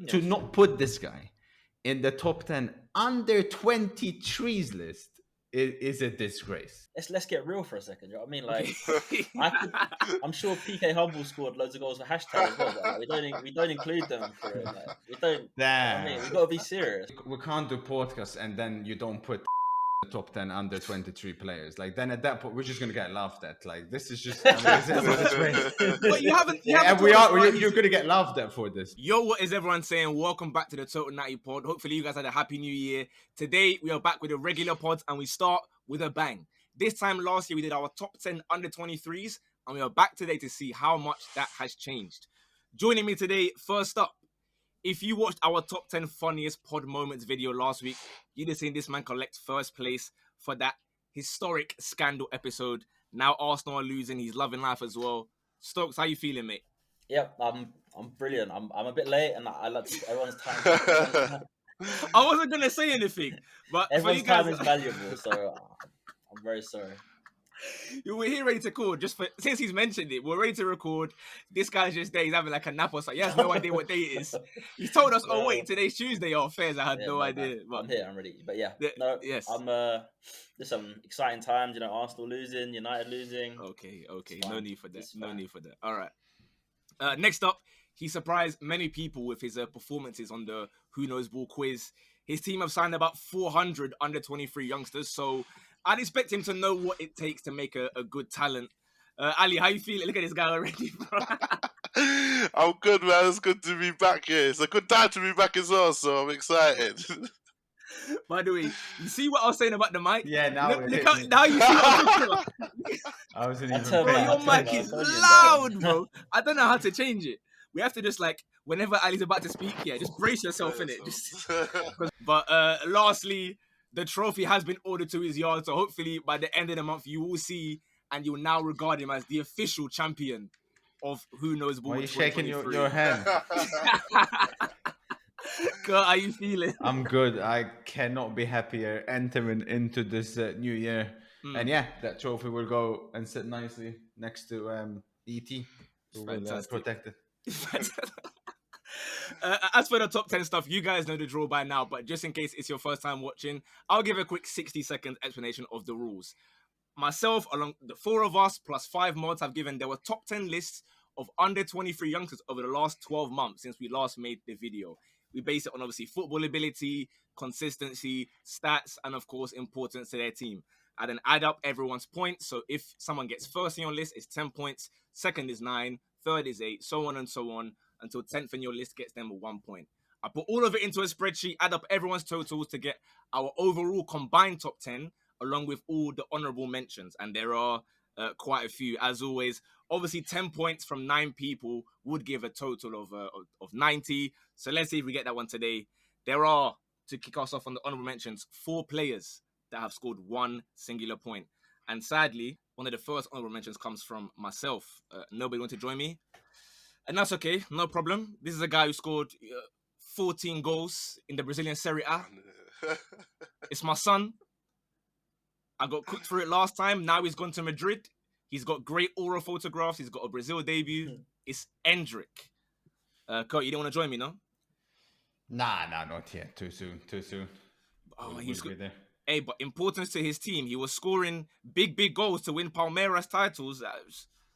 to not put this guy in the top 10 under 23s list is a disgrace. Let's get real for a second. You know what I mean? I'm sure PK Humble scored loads of goals for hashtag as well, but like, we don't include them for it. Like, we don't. I mean, we got to be serious. We can't do podcasts and then you don't put the top 10 under 23 players. Like, then at that point, we're just going to get laughed at. Like, this is just... But you haven't you're going to get laughed at for this. Yo, what is everyone saying? Welcome back to the Total 90 pod. Hopefully you guys had a happy new year. Today, we are back with a regular pod and we start with a bang. This time last year, we did our top 10 under 23s and we are back today to see how much that has changed. Joining me today, first up, if you watched our top 10 funniest pod moments video last week, you'd have seen this man collect first place for that historic scandal episode. Now Arsenal are losing. He's loving life as well. Stokes, how you feeling, mate? Yep, I'm brilliant. I'm a bit late and I like everyone's time. I wasn't going to say anything, but everyone's time is valuable, so I'm very sorry. We're here ready to record since he's mentioned it. We're ready to record. This guy's just there. He's having like a nap or something. He has no idea what day it is. He told us, "Oh wait, today's Tuesday." Oh, fairs. I had no idea. But I'm here. I'm ready. But yeah, yes. There's some exciting times. You know, Arsenal losing, United losing. Okay. No need for that. No need for that. All right. Next up, he surprised many people with his performances on the Who Knows Ball quiz. His team have signed about 400 under 23 youngsters, so I'd expect him to know what it takes to make a good talent. Ali, how you feeling? Look at this guy already, bro. I'm good, man. It's good to be back here. It's a good time to be back as well, so I'm excited. By the way, you see what I was saying about the mic? Yeah, now now you see what I'm talking about. I wasn't even bro, your mic is loud, bro. I don't know how to change it. We have to just like, whenever Ali's about to speak, just brace yourself in it. But lastly, the trophy has been ordered to his yard, so hopefully by the end of the month you will see and you will now regard him as the official champion of Who Knows Ball. Why are you shaking your hand? Kurt, how you feeling? I'm good. I cannot be happier entering into this new year. And yeah, that trophy will go and sit nicely next to ET, who will protect it. As for the top 10 stuff, you guys know the drill by now, but just in case it's your first time watching, I'll give a quick 60-second explanation of the rules. Myself, along the four of us, plus 5 mods, have given there were top 10 lists of under 23 youngsters over the last 12 months since we last made the video. We base it on obviously football ability, consistency, stats, and of course, importance to their team. I then add up everyone's points. So if someone gets first in your list, it's 10 points. Second is 9. Third is 8. So on and so on, until 10th in your list gets them 1 point. I put all of it into a spreadsheet, add up everyone's totals to get our overall combined top 10, along with all the honorable mentions. And there are quite a few, as always. Obviously, 10 points from 9 people would give a total of 90. So let's see if we get that one today. There are, to kick us off on the honorable mentions, 4 players that have scored 1 singular point. And sadly, one of the first honorable mentions comes from myself. Nobody want to join me? And that's okay, no problem. This is a guy who scored 14 goals in the Brazilian Serie A. It's my son. I got cooked for it last time. Now he's gone to Madrid. He's got great aura photographs. He's got a Brazil debut. It's Endrick. Kurt, you didn't want to join me, no? Nah, not yet. Too soon. Oh, he's good. There. Hey, but importance to his team. He was scoring big goals to win Palmeiras titles.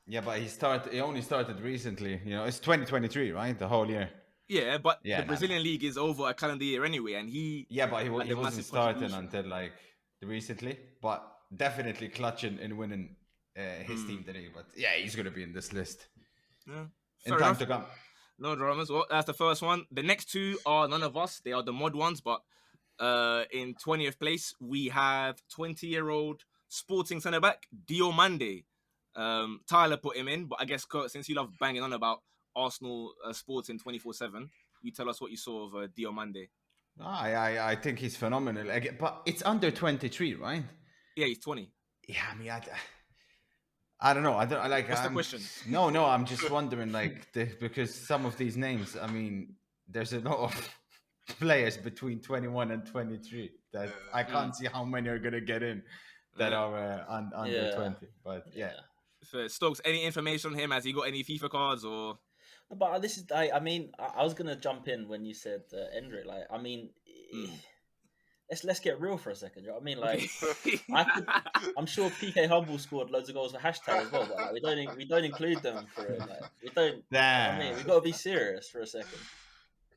Yeah, but he only started recently. You know, it's 2023, right? The whole year. Yeah, but the Brazilian league is over a calendar year anyway, and he... Yeah, but he wasn't starting until like recently, but definitely clutching in winning his team today. But yeah, he's going to be in this list. Yeah, in time to come. No dramas. Well, that's the first one. The next 2 are none of us. They are the mod ones, but in 20th place, we have 20-year-old Sporting centre-back, Diomande. Tyler put him in, but I guess, Kurt, since you love banging on about Arsenal Sporting 24/7, you tell us what you saw of Diomande. I think he's phenomenal. But it's under 23, right? Yeah, he's 20. Yeah, I mean, I don't know. I like. What's the question? No. I'm just wondering, because some of these names. I mean, there's a lot of players between 21 and 23 that I can't see how many are gonna get in that are under 20. But yeah. Stokes, any information on him? Has he got any FIFA cards or? But this is, I mean, I was gonna jump in when you said Endrick. Like, I mean, let's get real for a second. You know what I mean? Like, I'm sure PK Humble scored loads of goals for hashtag as well, but like, we don't include them for it. Like, we don't. I mean, we got to be serious for a second.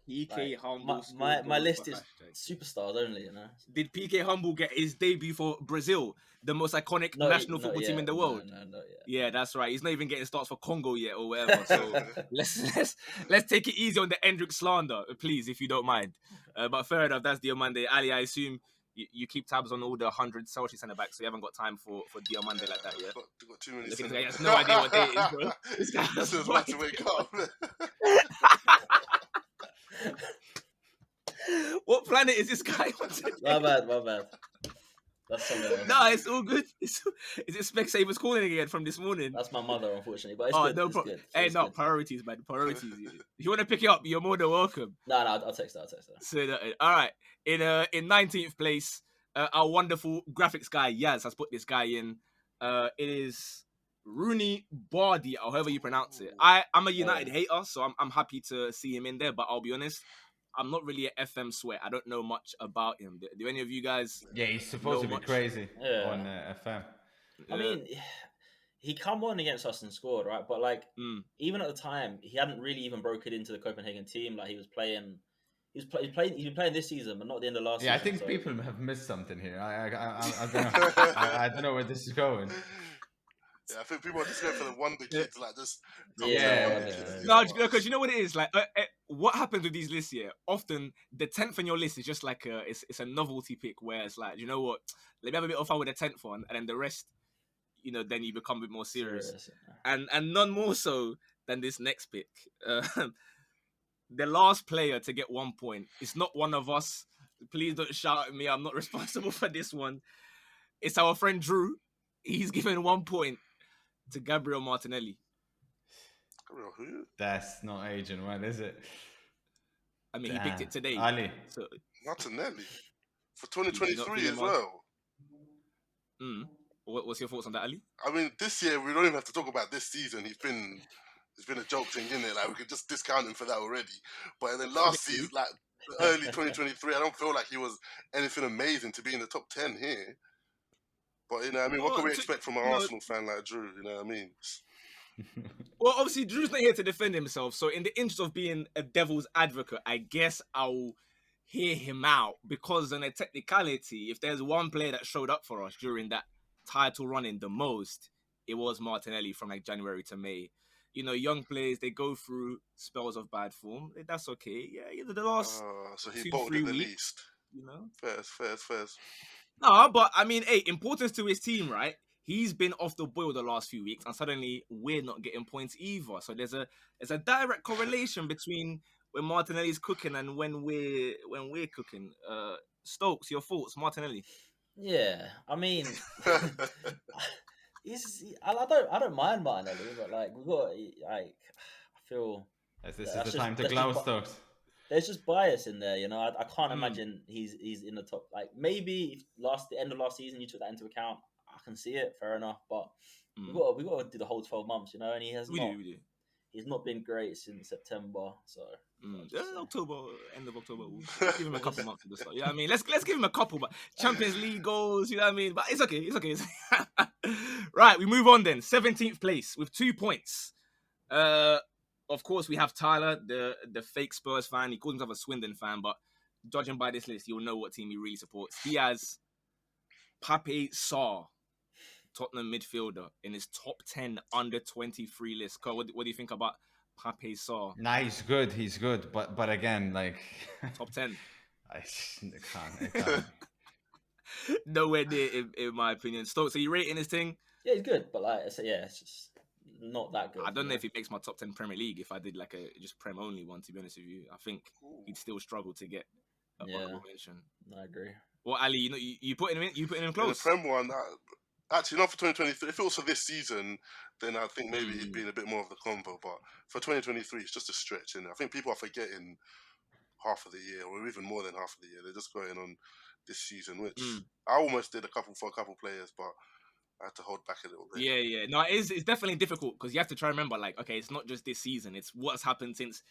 PK Like, Humble my scored goals list for is hashtag. superstars only. You know. Did PK Humble get his debut for Brazil, the most iconic national football team in the world? No, not yet. Yeah, that's right. He's not even getting starts for Congo yet or whatever. So let's take it easy on the Endrick slander, please, if you don't mind. But fair enough, that's Diomande. Ali, I assume you keep tabs on all the 100 Chelsea centre backs, so you haven't got time for Diomande like that, yeah? Got too many. Look at this guy, he has no idea what day it is, bro. This guy has Just no about to idea. wake up. What planet is this guy on My today? bad. That's something else. No, it's all good. Is it Specsavers calling again from this morning? That's my mother, unfortunately, but it's good. No it's problem. good. Hey, It's no, good. priorities, man. Priorities. If you want to pick it up, you're more than welcome. No, I'll text her. So, all right. In 19th place, our wonderful graphics guy Yaz has put this guy in. It is Rooney Bardi, or however you pronounce it. I'm a United hater, so I'm happy to see him in there. But I'll be honest, I'm not really an FM sweat. I don't know much about him. Do any of you guys? Yeah, he's supposed to be crazy on FM. I mean, he come on against us and scored, right? But like, even at the time, he hadn't really even broken into the Copenhagen team. Like, he was playing. He's been playing this season, but not the end of last season. Yeah, I think people have missed something here. I don't know. I don't know where this is going. Yeah, I think people are just going for the wonder kids, like just. No, because you know what it is. Like, what happens with these lists here? Often the 10th on your list is just like it's a novelty pick, where it's like, you know what? Let me have a bit of fun with the 10th one, and then the rest, you know, then you become a bit more serious. And none more so than this next pick. The last player to get 1 point. It's not one of us. Please don't shout at me. I'm not responsible for this one. It's our friend Drew. He's given 1 point to Gabriel Martinelli. Who? That's not aging well, is it? I mean, he picked it today. Ali. So, Martinelli. For 2023 as well. What's your thoughts on that, Ali? I mean, this year, we don't even have to talk about this season. He's been a joke thing, isn't it? Like, we could just discount him for that already. But in the last season, like, early 2023, I don't feel like he was anything amazing to be in the top 10 here. But, you know what I mean? What can we expect from an Arsenal fan like Drew? You know what I mean? Well, obviously, Drew's not here to defend himself. So in the interest of being a devil's advocate, I guess I'll hear him out. Because on a technicality, if there's one player that showed up for us during that title running the most, it was Martinelli from like January to May. You know, young players, they go through spells of bad form. That's okay. Yeah, the last so he 2-3 the weeks, least. You know? Fairs. No, but I mean, hey, importance to his team, right? He's been off the boil the last few weeks, and suddenly we're not getting points either. So there's a direct correlation between when Martinelli's cooking and when we're cooking. Stokes, your thoughts, Martinelli? Yeah, I mean, I don't mind Martinelli, but like we got like I feel this is the time to glow Stokes. There's just bias in there, you know. I can't imagine he's in the top. Like maybe if the end of last season you took that into account, I can see it. Fair enough, but we got to do the whole 12 months, you know. And he has we do. He's not been great since September, so October, end of October. We'll give him a couple months to the start. Yeah, I mean, let's give him a couple, but Champions League goals, you know what I mean. But it's okay. Right, we move on then. 17th place with 2 points. Of course, we have Tyler, the fake Spurs fan. He calls himself a Swindon fan, but judging by this list, you'll know what team he really supports. He has Pape Sarr, Tottenham midfielder, in his top 10 under 23 list. Carl, what do you think about Pape Sarr? Nah, he's good, but again, like top 10. I can't. Nowhere near, in my opinion. Stokes, are you rating this thing? Yeah, he's good, but like I said, it's just not that good. I don't know if he makes my top 10 Premier League if I did like a just Prem only one, to be honest with you. I think he'd still struggle to get a honorable mention. I agree. Well, Ali, you putting him in? You putting him close? The Prem one, actually not for 2023. If it was for this season, then I think maybe he'd be in a bit more of the convo. But for 2023, it's just a stretch, and I think people are forgetting half of the year, or even more than half of the year. They're just going on this season, which I almost did for a couple players, but I had to hold back a little bit. Yeah. No, it's definitely difficult because you have to try and remember, like, okay, it's not just this season; it's what's happened since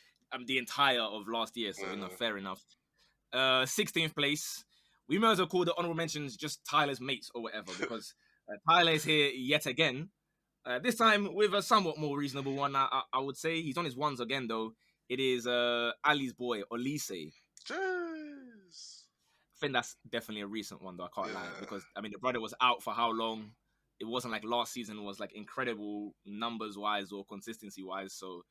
the entire of last year. So fair enough. 16th place. We might as well call the honorable mentions just Tyler's mates or whatever because Tyler is here yet again. This time with a somewhat more reasonable one, I would say. He's on his ones again, though. It is Ali's boy, Olise. Jeez. I think that's definitely a recent one, though. I can't lie. Because, I mean, the brother was out for how long? It wasn't like last season was like incredible numbers-wise or consistency-wise. So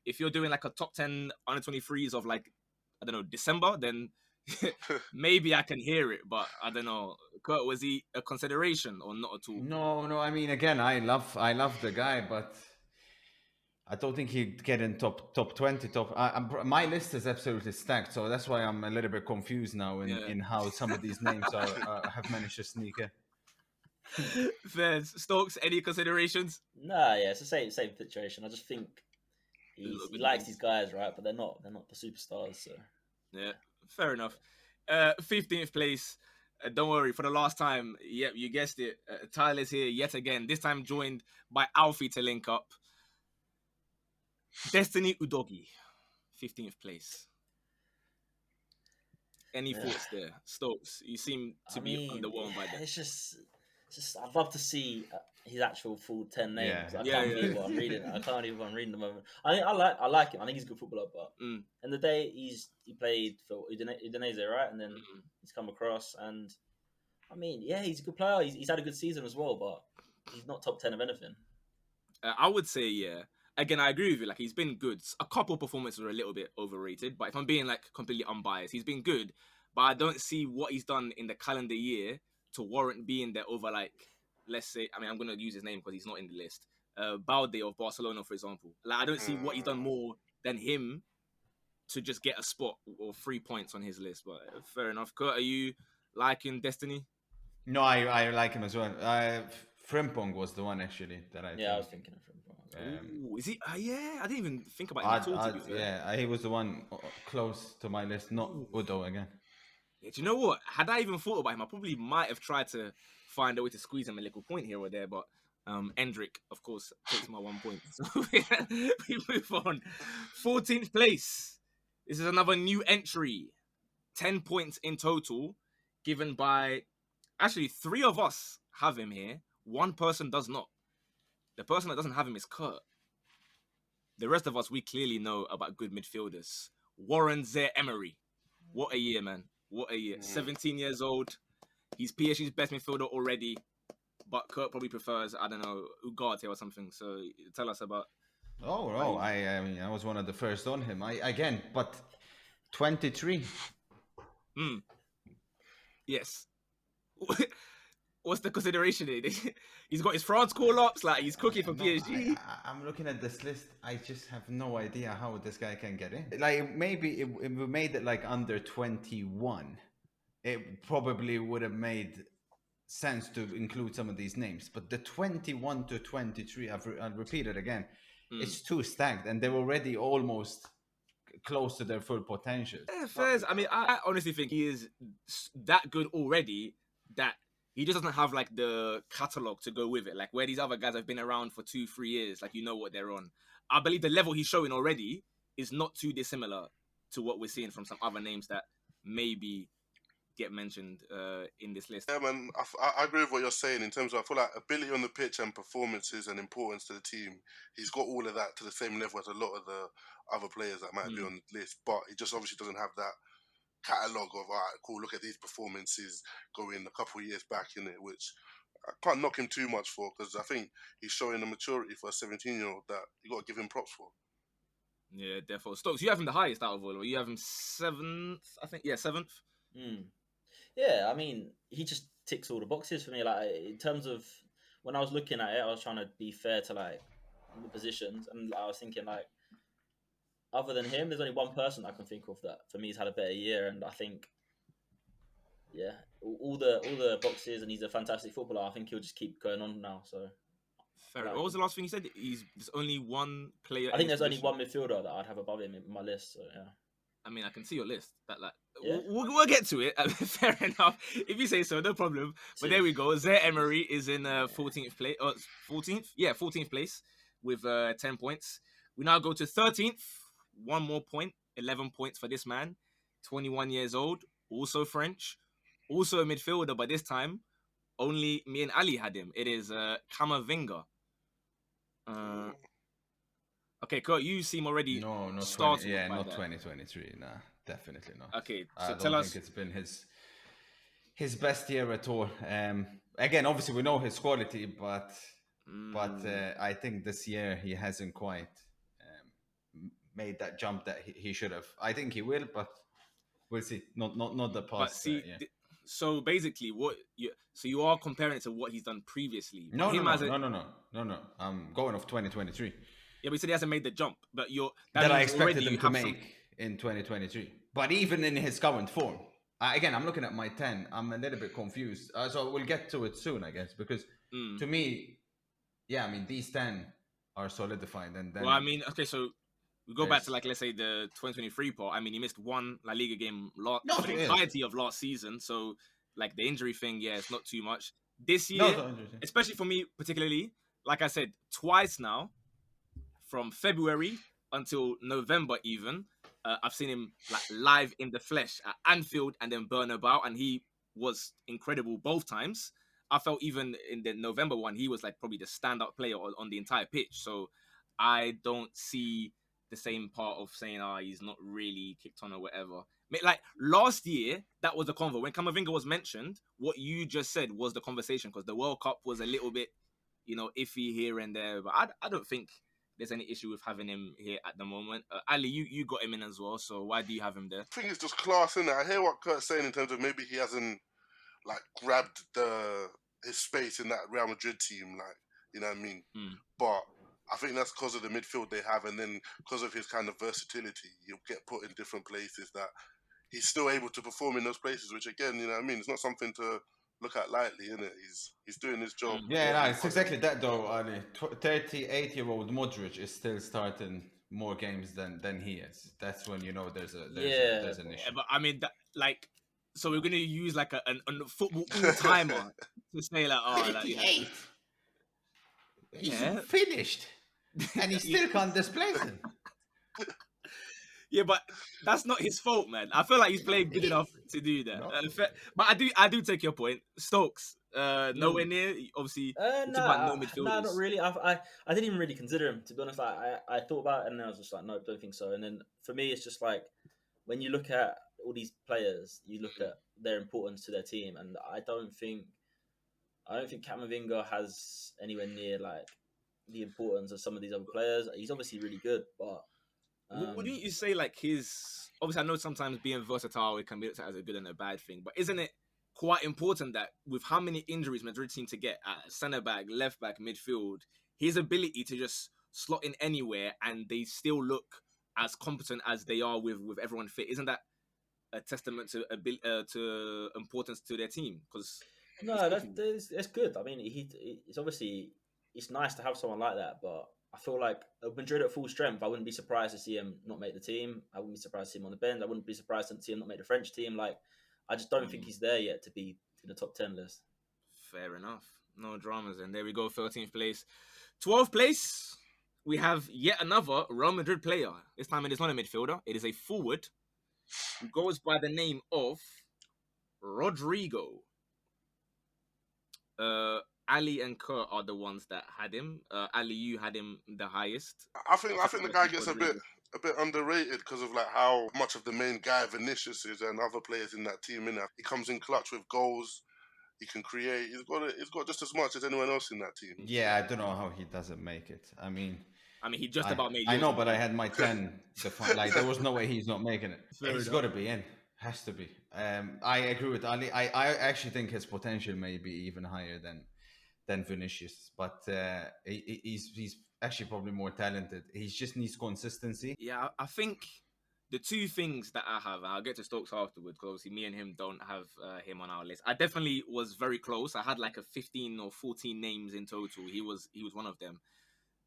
if you're doing like a top 10 under 23s of like, I don't know, December, then maybe I can hear it. But I don't know. Kurt, was he a consideration or not at all? No. I mean, again, I love the guy, but I don't think he'd get in top 20. My list is absolutely stacked, so that's why I'm a little bit confused now in how some of these names have managed to sneak in. Fair. Stokes, any considerations? Nah, yeah, it's the same situation. I just think he likes these guys, right? But they're not the superstars. So yeah, fair enough. 15th place. Don't worry, for the last time, yep, you guessed it. Tyler's here yet again. This time joined by Alfie to link up. Destiny Udogi, 15th place. Any thoughts there, Stokes? You seem to be underwhelmed by that. It's just I'd love to see his actual full 10 names. Yeah. I can't believe what I'm reading. I can't believe what I'm reading at the moment. I like him. I think he's a good footballer, but in the day he played for Udinese, right? And then he's come across, and I mean, yeah, he's a good player. He's had a good season as well, but he's not top 10 of anything. I would say, yeah. Again, I agree with you. Like, he's been good. A couple performances are a little bit overrated, but if I'm being like completely unbiased, he's been good. But I don't see what he's done in the calendar year to warrant being there over, like, let's say, I mean, I'm going to use his name because he's not in the list. Balde of Barcelona, for example. Like, I don't see what he's done more than him to just get a spot or 3 points on his list. But fair enough. Kurt, are you liking Destiny? No, I like him as well. Frimpong was the one actually that I. Yeah, I was thinking of Frimpong. Ooh, is he? Yeah, I didn't even think about him at all. To be fair. Yeah, he was the one close to my list, not Udo again. Yeah, do you know what? Had I even thought about him, I probably might have tried to find a way to squeeze him a little point here or there, but Endrick, of course, takes my 1 point. So we move on. 14th place. This is another new entry. 10 points in total, given by... Actually, 3 of us have him here. 1 person does not. The person that doesn't have him is Kurt. The rest of us, we clearly know about good midfielders. Warren Zaire-Emery. What a year, man. What a year. 17 years old. He's PSG's best midfielder already. But Kurt probably prefers, I don't know, Ugarte or something. So tell us about... Oh, I mean, I was one of the first on him. But 23. Yes. What's the consideration? He's got his France call-ups, like he's cooking for PSG. I'm looking at this list. I just have no idea how this guy can get in. Like, maybe if we made it like under 21, it probably would have made sense to include some of these names. But the 21 to 23, I'll repeat it again, it's too stacked, and they're already almost close to their full potential. Fairs. I mean, I honestly think he is that good already that he just doesn't have like the catalog to go with it. Like where these other guys have been around for 2-3 years, like you know what they're on. I believe the level he's showing already is not too dissimilar to what we're seeing from some other names that maybe get mentioned in this list. Yeah, man, I agree with what you're saying in terms of I feel like ability on the pitch and performances and importance to the team. He's got all of that to the same level as a lot of the other players that might be on the list, but he just obviously doesn't have that catalogue of, all right, cool, look at these performances going a couple of years back in it, which I can't knock him too much for because I think he's showing the maturity for a 17-year-old that you got to give him props for. Yeah, therefore. Stokes, you have him the highest out of all. You have him 7th, I think. Yeah, 7th. Yeah, I mean, he just ticks all the boxes for me. Like in terms of when I was looking at it, I was trying to be fair to like the positions, and I was thinking like, other than him, there's only one person I can think of that for me has had a better year, and I think, yeah, all the boxes, and he's a fantastic footballer. I think he'll just keep going on now. So, fair. What was the last thing you said? There's only one player. I think there's only one midfielder that I'd have above him in my list. So yeah. I mean, I can see your list. That like Yeah. we'll get to it. Fair enough. If you say so, no problem. But there we go. Zaire Emery is in 14th place. 14th? Yeah, 14th place with 10 points. We now go to 13th. One more point. 11 points for this man. 21 years old. Also French. Also a midfielder, but this time only me and Ali had him. It is Camavinga. Okay, Kurt, you seem already No, not 20. startled Yeah, by not that. 2023. Nah, definitely not. Okay, I so don't tell think us. it's been his best year at all. Again, obviously we know his quality, but I think this year he hasn't quite made that jump that he should have. I think he will, but we'll see. Not the past. But see, yeah. So basically, you are comparing it to what he's done previously. No. I'm going off 2023. Yeah, but you said he hasn't made the jump, but that I expected him to make in 2023. But even in his current form, again, I'm looking at my 10. I'm a little bit confused. So we'll get to it soon, I guess, because to me, yeah, I mean, these 10 are solidified. And then, well, I mean, okay, so we go back to like, let's say the 2023 part. I mean, he missed one La Liga game for the entirety of last season. So like the injury thing, yeah, it's not too much. This year, especially for me particularly, like I said, twice now, from February until November even, I've seen him like live in the flesh at Anfield and then Bernabeu, and he was incredible both times. I felt even in the November one, he was like probably the standout player on the entire pitch. So I don't see the same part of saying, he's not really kicked on or whatever. Like last year, that was the convo. When Camavinga was mentioned, what you just said was the conversation, because the World Cup was a little bit, iffy here and there. But I don't think there's any issue with having him here at the moment. Ali, you got him in as well, so why do you have him there? I think it's just class, innit? I hear what Kurt's saying in terms of maybe he hasn't like grabbed his space in that Real Madrid team, like, you know what I mean? But I think that's because of the midfield they have, and then because of his kind of versatility, he'll get put in different places that he's still able to perform in those places, which again, you know what I mean? It's not something to look at lightly, innit? He's doing his job. Yeah, it's exactly that though, Ali. 38-year-old Modric is still starting more games than he is. That's when there's an issue. Yeah, but I mean, so we're gonna use like a football all-timer to say like, 38. He's finished, and he still can't displace him. Yeah, but that's not his fault, man. I feel like he's playing good enough to do that. But I do take your point. Stokes, nowhere near. Obviously, no midfielders. No, not really. I didn't even really consider him, to be honest. I thought about it and then I was just like, nope, don't think so. And then for me, it's just like when you look at all these players, you look at their importance to their team, and I don't think Camavinga has anywhere near like the importance of some of these other players. He's obviously really good, but wouldn't you say like obviously I know sometimes being versatile it can be looked at as a good and a bad thing, but isn't it quite important that with how many injuries Madrid seem to get at centre back, left back, midfield, his ability to just slot in anywhere and they still look as competent as they are with everyone fit, isn't that a testament to importance to their team? Because that's good. I mean, it's nice to have someone like that, but I feel like Madrid at full strength, I wouldn't be surprised to see him not make the team. I wouldn't be surprised to see him on the bench. I wouldn't be surprised to see him not make the French team. Like, I just don't think he's there yet to be in the top 10 list. Fair enough. No dramas. And there we go, 13th place. 12th place, we have yet another Real Madrid player. This time it is not a midfielder. It is a forward who goes by the name of Rodrigo. Ali and Kurt are the ones that had him. Ali, you had him the highest. I think the guy gets a bit underrated because of like how much of the main guy Vinicius is and other players in that team. He comes in clutch with goals. He can create. He's got just as much as anyone else in that team. Yeah, I don't know how he doesn't make it. I mean, he just about made it. I know, but I had my 10. Like, there was no way he's not making it. He's got to be in. Has to be. I agree with Ali. I actually think his potential may be even higher than Vinicius, but he's actually probably more talented. He just needs consistency. Yeah, I think the two things that I have, and I'll get to Stokes afterwards, because obviously me and him don't have him on our list. I definitely was very close. I had like a 15 or 14 names in total. He was one of them.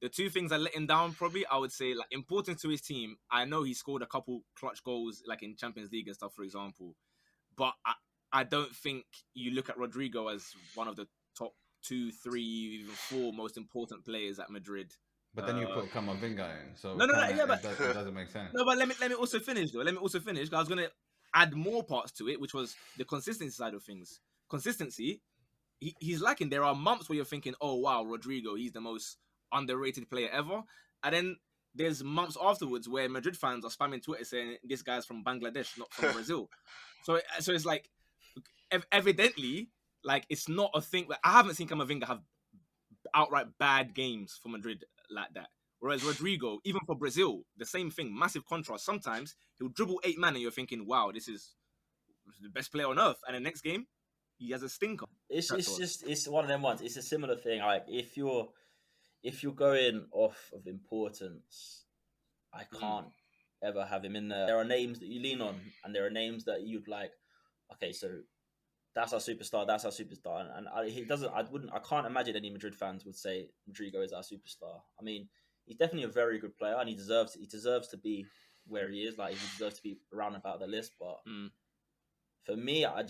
The two things that let him down, probably, I would say, like, importance to his team. I know he scored a couple clutch goals, like in Champions League and stuff, for example. But I don't think you look at Rodrigo as one of the top 2, 3, even 4 most important players at Madrid. But then you put Camavinga in, so No, yeah, but it doesn't make sense. no, but let me also finish though. Let me also finish. I was gonna add more parts to it, which was the consistency side of things. Consistency, he's lacking. There are months where you're thinking, "Oh wow, Rodrigo, he's the most underrated player ever," and then there's months afterwards where Madrid fans are spamming Twitter saying this guy's from Bangladesh, not from Brazil. So it's like evidently, like it's not a thing. Like, I haven't seen Camavinga have outright bad games for Madrid like that. Whereas Rodrigo, even for Brazil, the same thing, massive contrast. Sometimes he'll dribble 8 man and you're thinking, wow, this is the best player on earth. And the next game, he has a stinker. It's one of them ones. It's a similar thing. Like if you're going off of importance, I can't ever have him in there. There are names that you lean on, and there are names that you'd like. Okay, so that's our superstar. That's our superstar, and he doesn't. I can't imagine any Madrid fans would say Rodrigo is our superstar. I mean, he's definitely a very good player, and he deserves to be where he is. Like he deserves to be around about the list. But for me, I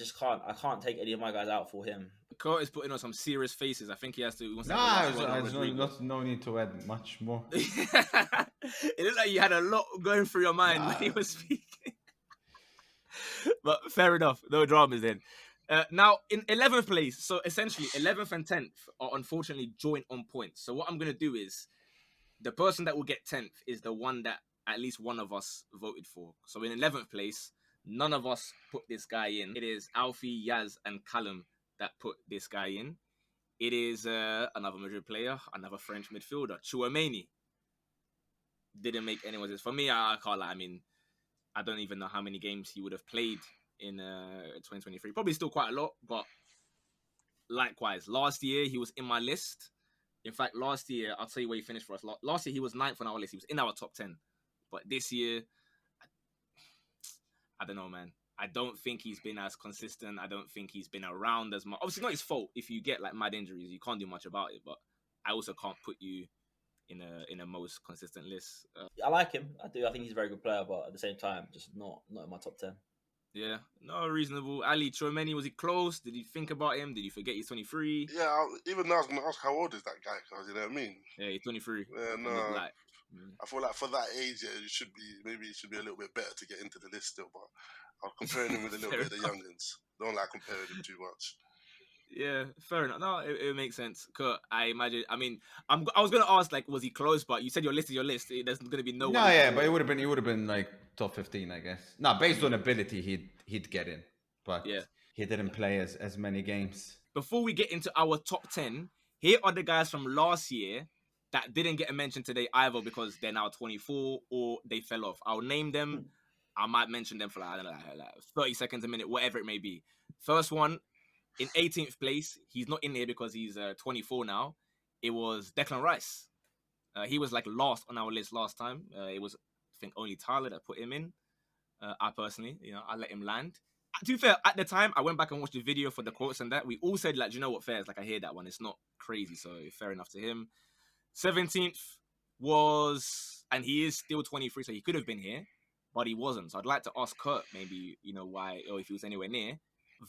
can't take any of my guys out for him. Kurt is putting on some serious faces. I think he has to. No need to add much more. It looked like you had a lot going through your mind when he was speaking. But fair enough, no dramas then. Now, in 11th place, so essentially 11th and 10th are unfortunately joint on points. So what I'm going to do is, the person that will get 10th is the one that at least one of us voted for. So in 11th place, none of us put this guy in. It is Alfie, Yaz, and Callum that put this guy in. It is another Madrid player, another French midfielder, Tchouaméni. Didn't make anyone's list. For me, I can't lie. I mean, I don't even know how many games he would have played in 2023. Probably still quite a lot, but likewise, last year he was in my list. In fact, last year, I'll tell you where he finished for us. Last year, he was 9th on our list. He was in our top 10. But this year, I don't know, man. I don't think he's been as consistent. I don't think he's been around as much. Obviously, not his fault. If you get like mad injuries, you can't do much about it. But I also can't put you in a most consistent list. I like him. I do. I think he's a very good player, but at the same time, just not in my top 10. Yeah, no, reasonable. Ali, Tchouaméni, was he close? Did you think about him? Did you forget he's 23? Yeah, even now I was going to ask how old is that guy? Cause you know what I mean? Yeah, he's 23. Yeah, no. I feel like for that age, yeah, it should be a little bit better to get into the list still. But I'm comparing him with a little bit of the youngins. Don't like comparing him too much. Yeah, fair enough. No, it makes sense. Cause I imagine. I mean, I was gonna ask like, was he close? But you said your list is your list. There's gonna be no. No, yeah, but it would have been like top 15, I guess. No, based on ability, he'd get in, but yeah, he didn't play as many games. Before we get into our top 10, here are the guys from last year that didn't get a mention today either because they're now 24 or they fell off. I'll name them. I might mention them for like, I don't know, like 30 seconds, a minute, whatever it may be. First one. In 18th place, he's not in here because he's 24 now. It was Declan Rice. He was like last on our list last time. It was, I think, only Tyler that put him in. I personally, I let him land. To be fair, at the time, I went back and watched the video for the quotes and that. We all said, like, do you know what, fair? Like, I hear that one. It's not crazy, so fair enough to him. 17th was, and he is still 23, so he could have been here, but he wasn't. So I'd like to ask Kurt maybe, why, or if he was anywhere near.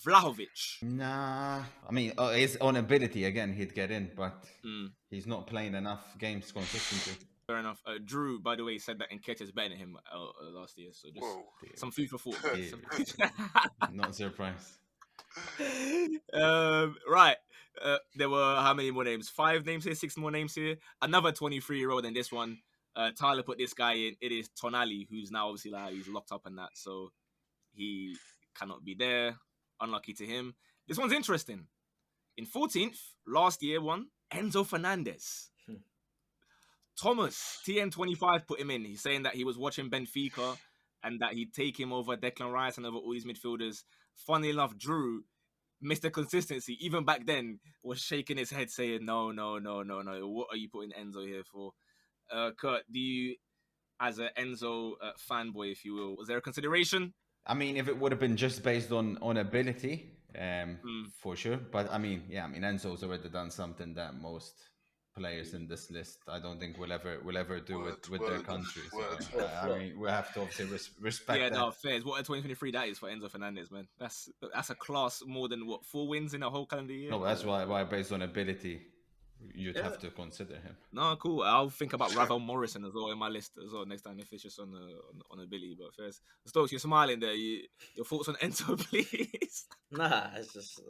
Vlahovic. Nah, I mean, his own ability again, he'd get in, but he's not playing enough games consistently. Fair enough. Drew, by the way, said that Nketiah's better than him last year, so just some food for thought. Not surprised. Right. There were how many more names? 5 names here, 6 more names here. Another 23-year-old in this one. Tyler put this guy in. It is Tonali, who's now obviously like he's locked up and that, so he cannot be there. Unlucky to him. This one's interesting. In 14th, last year one, Enzo Fernandez. Thomas, TN25 put him in. He's saying that he was watching Benfica and that he'd take him over Declan Rice and over all these midfielders. Funnily enough, Drew, Mr. Consistency, even back then, was shaking his head saying, no. What are you putting Enzo here for? Kurt, do you, as an Enzo fanboy, if you will, was there a consideration? I mean, if it would have been just based on ability, for sure. But I mean, Enzo's already done something that most players in this list. I don't think we'll ever do Word, with their word, country. So word. I mean, we have to obviously respect Yeah, that. no, fair. What a 2023 that is for Enzo Fernandez, man. That's a class more than 4 wins in a whole calendar year. No, that's why based on ability, you'd Yeah. have to consider him. No, cool. I'll think about Ravel Morrison as well in my list as well next time if it's just on ability. But first, Stokes, you're smiling there. Your thoughts on Enzo, please? Nah, it's just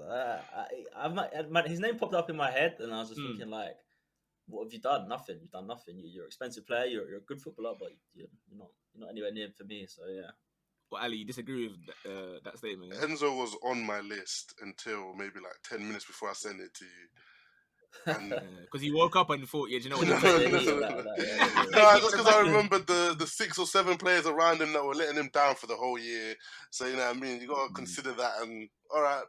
his name popped up in my head, and I was just thinking like, what have you done? Nothing. You've done nothing. You're an expensive player. You're a good footballer, but you're not anywhere near for me. So yeah. Well, Ali, you disagree with that statement? Yeah? Enzo was on my list until maybe like 10 minutes before I sent it to you. Because he woke up and thought, yeah, do you know what? No, just because I remembered the 6 or 7 players around him that were letting him down for the whole year. So, you know what I mean? You got to consider that. And, all right,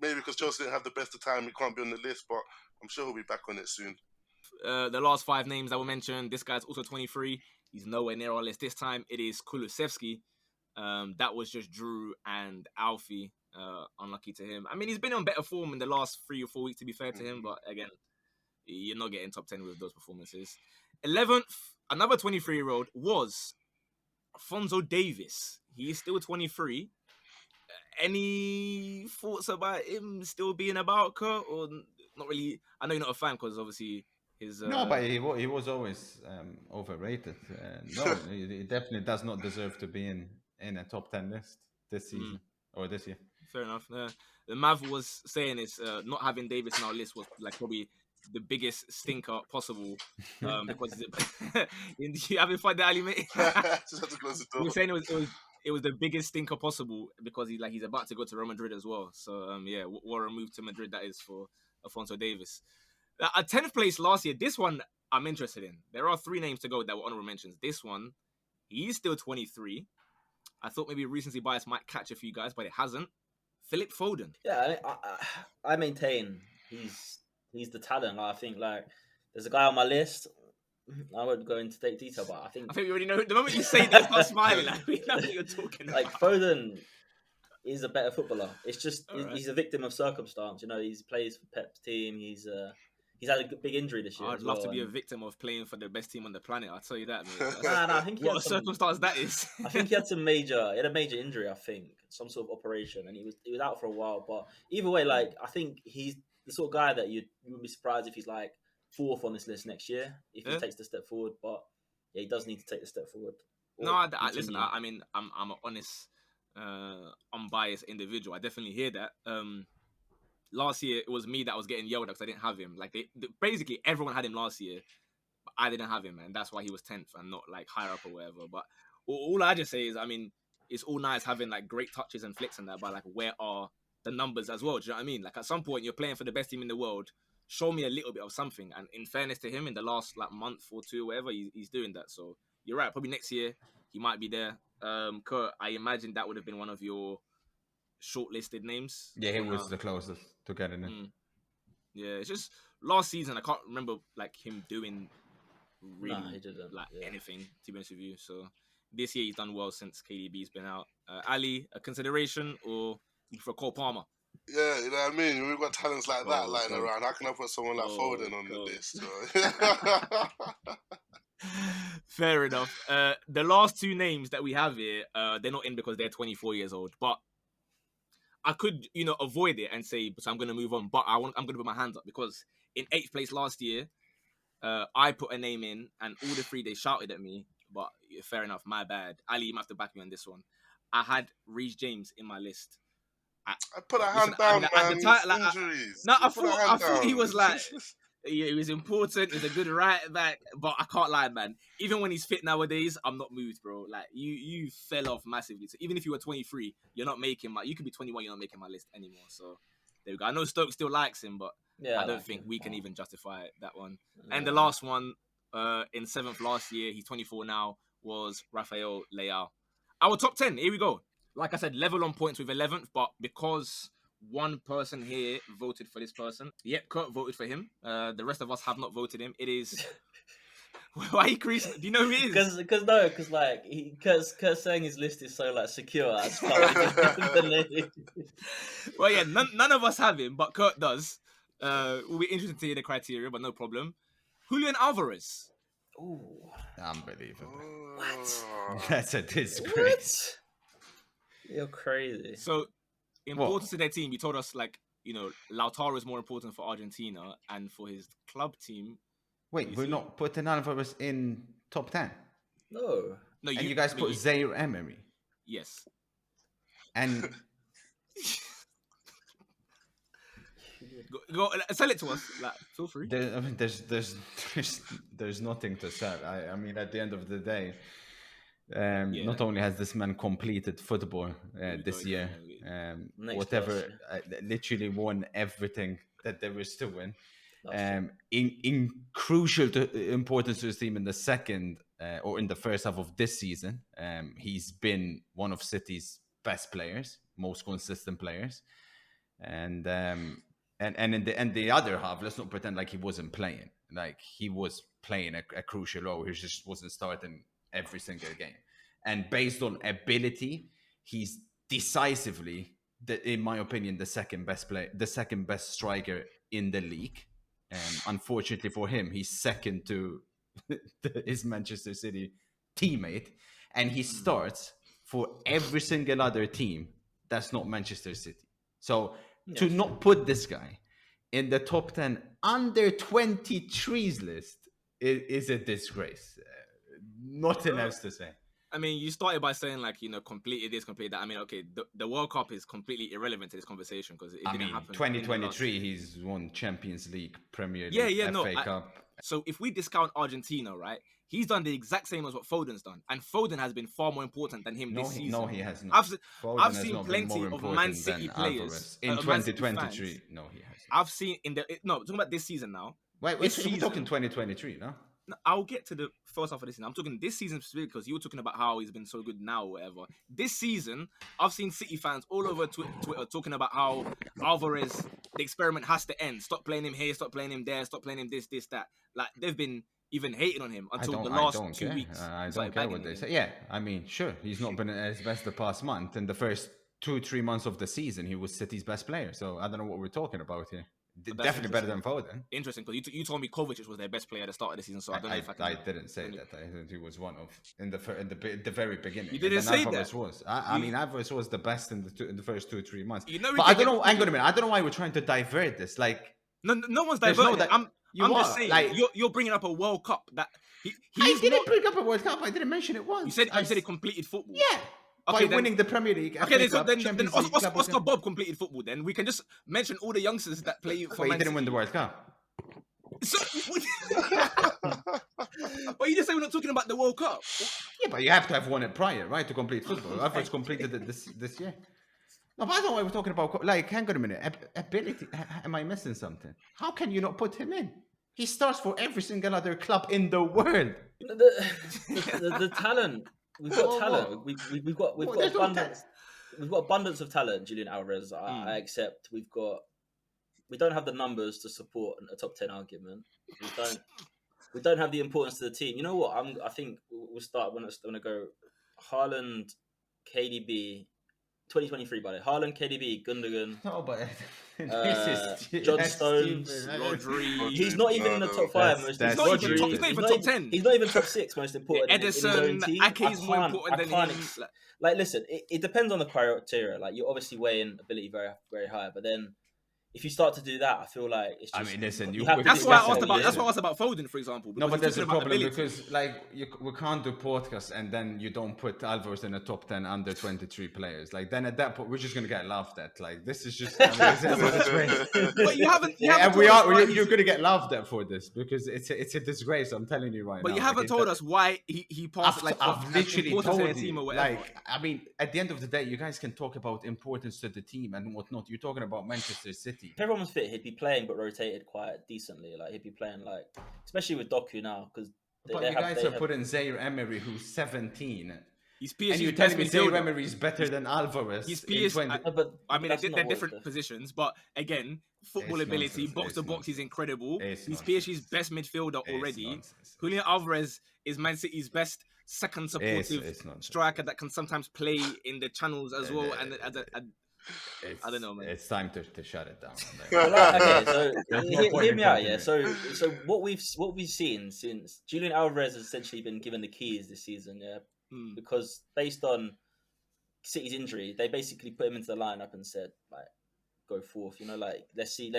maybe because Chelsea didn't have the best of time, he can't be on the list, but I'm sure he'll be back on it soon. The last 5 names that were mentioned, this guy's also 23. He's nowhere near our list this time. It is Kulusevski. That was just Drew and Alfie. Unlucky to him. I mean, he's been on better form in the last 3 or 4 weeks, to be fair to him, but again, you're not getting top 10 with those performances. 11th, another 23-year-old was Afonso Davies. He is still 23. Any thoughts about him still being about, Kurt, or not really? I know you're not a fan because obviously his... No, but he was always overrated. No, he definitely does not deserve to be in a top 10 list this season or this year. Fair enough. The Mav was saying is not having Davis on our list was like probably the biggest stinker possible because you having fun there, Ali, mate? Just have to close the door. He was saying it was the biggest stinker possible because he's about to go to Real Madrid as well. So what a move to Madrid that is for Afonso Davies. A 10th place last year. This one I'm interested in. There are 3 names to go that were honorable mentions. This one, he's still 23. I thought maybe recency bias might catch a few guys, but it hasn't. Philip Foden. Yeah, I maintain he's the talent. Like, I think like there's a guy on my list. I won't go into detail, but I think we already know. The moment you say that, start smiling. Like, we know what you're talking about. Like Foden is a better footballer. It's just All right. he's a victim of circumstance. You know, he plays for Pep's team. He's had a big injury this year. I'd love to be a victim of playing for the best team on the planet. I'll tell you that, mate. I think what a circumstance that is. I think he had a major injury. I think some sort of operation, and he was out for a while. But either way, like I think he's the sort of guy that you wouldn't be surprised if he's like 4th on this list next year if he takes the step forward. But yeah, he does need to take the step forward. No, listen. I mean, I'm an honest, unbiased individual. I definitely hear that. Last year it was me that was getting yelled at because I didn't have him. Like basically everyone had him last year, but I didn't have him, and that's why he was 10th and not like higher up or whatever. But all I just say is, I mean, it's all nice having like great touches and flicks and that, but like where are the numbers as well? Do you know what I mean? Like at some point you're playing for the best team in the world. Show me a little bit of something. And in fairness to him, in the last like month or 2 or whatever, he's doing that. So you're right. Probably next year he might be there. Kurt, I imagine that would have been one of your shortlisted names. Yeah, he was the closest to getting in. Yeah, it's just last season I can't remember like him doing really anything, to be honest with you. So this year he's done well since KDB's been out. Ali, a consideration or for Cole Palmer? Yeah, you know what I mean? We've got talents like that lying around. How can I put someone like Foden on the list? Fair enough. The last 2 names that we have here, they're not in because they're 24 years old. But I could, avoid it and say, so I'm going to move on. But I'm going to put my hands up because in 8th place last year, I put a name in and all the 3, they shouted at me. But fair enough, my bad. Ali, you might have to back me on this one. I had Reece James in my list. I put a hand down, man. Injuries. I thought he was like... Yeah, he was important. He's a good right back, but I can't lie, man. Even when he's fit nowadays, I'm not moved, bro. Like you fell off massively. So even if you were 23, you're not making my. You could be 21, you're not making my list anymore. So there we go. I know Stoke still likes him, but I don't think we can even justify that one. Yeah. And the last one, in 7th last year, he's 24 now, was Rafael Leao. Our top 10. Here we go. Like I said, level on points with 11th, but because one person here voted for this person. Yep, Kurt voted for him. The rest of us have not voted him. It is... Why are you creasing? Do you know who he is? Because Kurt's saying his list is so like secure. Well, yeah, none of us have him, but Kurt does. Will be interesting to hear the criteria, but no problem. Julian Alvarez. Ooh. Unbelievable. What? That's a disgrace. What? You're crazy. So, importance to their team, you told us, like, Lautaro is more important for Argentina, and for his club team. Wait, we're not putting Alvarez in top 10? No. No, and you guys put Zaire Emery? Yes. And... Go, sell it to us. Like, feel free. There's nothing to sell. I mean, at the end of the day, not only has this man completed football this year, literally won everything that there is to win. In crucial importance to his team in the second or in the first half of this season, he's been one of City's best players, most consistent players, and in the other half, let's not pretend like he wasn't playing. Like, he was playing a crucial role. He just wasn't starting every single game. And based on ability, he's decisively, in my opinion, the second best striker in the league. Unfortunately for him, he's second to his Manchester City teammate, and he starts for every single other team that's not Manchester City. So to not put this guy in the top 10 under 23s list is a disgrace. Nothing else to say. I mean, you started by saying, like, completed this, completed that. I mean, okay, the World Cup is completely irrelevant to this conversation because it didn't happen. 2023, he's won Champions League, Premier League, FA Cup. So if we discount Argentina, right, he's done the exact same as what Foden's done. And Foden has been far more important than him this season. No, he has not. I've seen plenty of Man City players. In 2023, no, he hasn't. I've seen talking about this season now. Wait, we're talking 2023, no? No, I'll get to the first half of this season. I'm talking this season specifically because you were talking about how he's been so good now or whatever. This season, I've seen City fans all over Twitter talking about how Alvarez, the experiment has to end. Stop playing him here, stop playing him there, stop playing him this, that. Like, they've been even hating on him until the last 2 weeks. I don't care what they say. Yeah, I mean, sure, he's not been at his best the past month. In the first 2-3 months of the season, he was City's best player. So I don't know what we're talking about here. Definitely better than Foden. Interesting, because you told me Kovacic was their best player at the start of the season, so I don't know if I didn't say that. I think he was one of in the very beginning. You didn't say Alvarez that. Was. I mean, Alvarez was the best in the first 2-3 months. But I don't know. Hang on a minute. I don't know why we're trying to divert this. Like, no one's diverting. I'm just saying, like, you're bringing up a World Cup that I didn't bring up a World Cup. I didn't mention it once. You said he completed football. Yeah. Okay, by winning the Premier League. Okay, then Oscar Bob completed football. Then we can just mention all the youngsters that play for Man City. He didn't win the World Cup. So, but you just say we're not talking about the World Cup. Yeah, but you have to have won it prior, right, to complete football. Alvarez completed it this year. No, but I don't know why we're talking about. Like, hang on a minute. Ability. Am I missing something? How can you not put him in? He starts for every single other club in the world. The talent. We've got talent. We've got abundance. We've got abundance of talent. Julian Alvarez, I accept. We don't have the numbers to support a top 10 argument. We don't have the importance to the team. You know what? I think we'll start when I go. Haaland, KDB, 2023 by the way. Haaland, KDB, Gundogan. No, but John Stones, Rodri. He's not even in the top 5. He's not even top 10. He's not even top 6 most important. Edison, Ake's more important than him. Like, listen, it depends on the criteria. Like, you're obviously weighing ability very, very high, but then if you start to do that, I feel like it's just... I mean, listen, that's why I asked about Foden, for example. No, but there's a problem because, like, we can't do podcasts and then you don't put Alvarez in the top 10 under 23 players. Like, then at that point, we're just going to get laughed at. Like, this is just... But you haven't you're going to get laughed at for this because it's a disgrace, I'm telling you right now. But you haven't told us why he passed, I've literally told you. Like, I mean, at the end of the day, you guys can talk about importance to the team and whatnot. You're talking about Manchester City. If everyone was fit, he'd be playing but rotated quite decently. Like, he'd be playing, like, especially with Doku now, because you guys are putting Zaire Emery, who's 17. He's PSG's and you're telling me Zaire Emery is better than Alvarez. He's I mean, they're different positions, but again, football ability, box to box, is incredible. He's PSG's best midfielder already. Julian Alvarez is Man City's best second supportive striker that can sometimes play in the channels as well, and I don't know, man. It's time to shut it down. Well, like, okay, so There's no point hear in me out, yeah. continuing. So what we've seen since Julian Alvarez has essentially been given the keys this season, yeah, because based on City's injury, they basically put him into the lineup and said, like, go forth, you know, like let's see,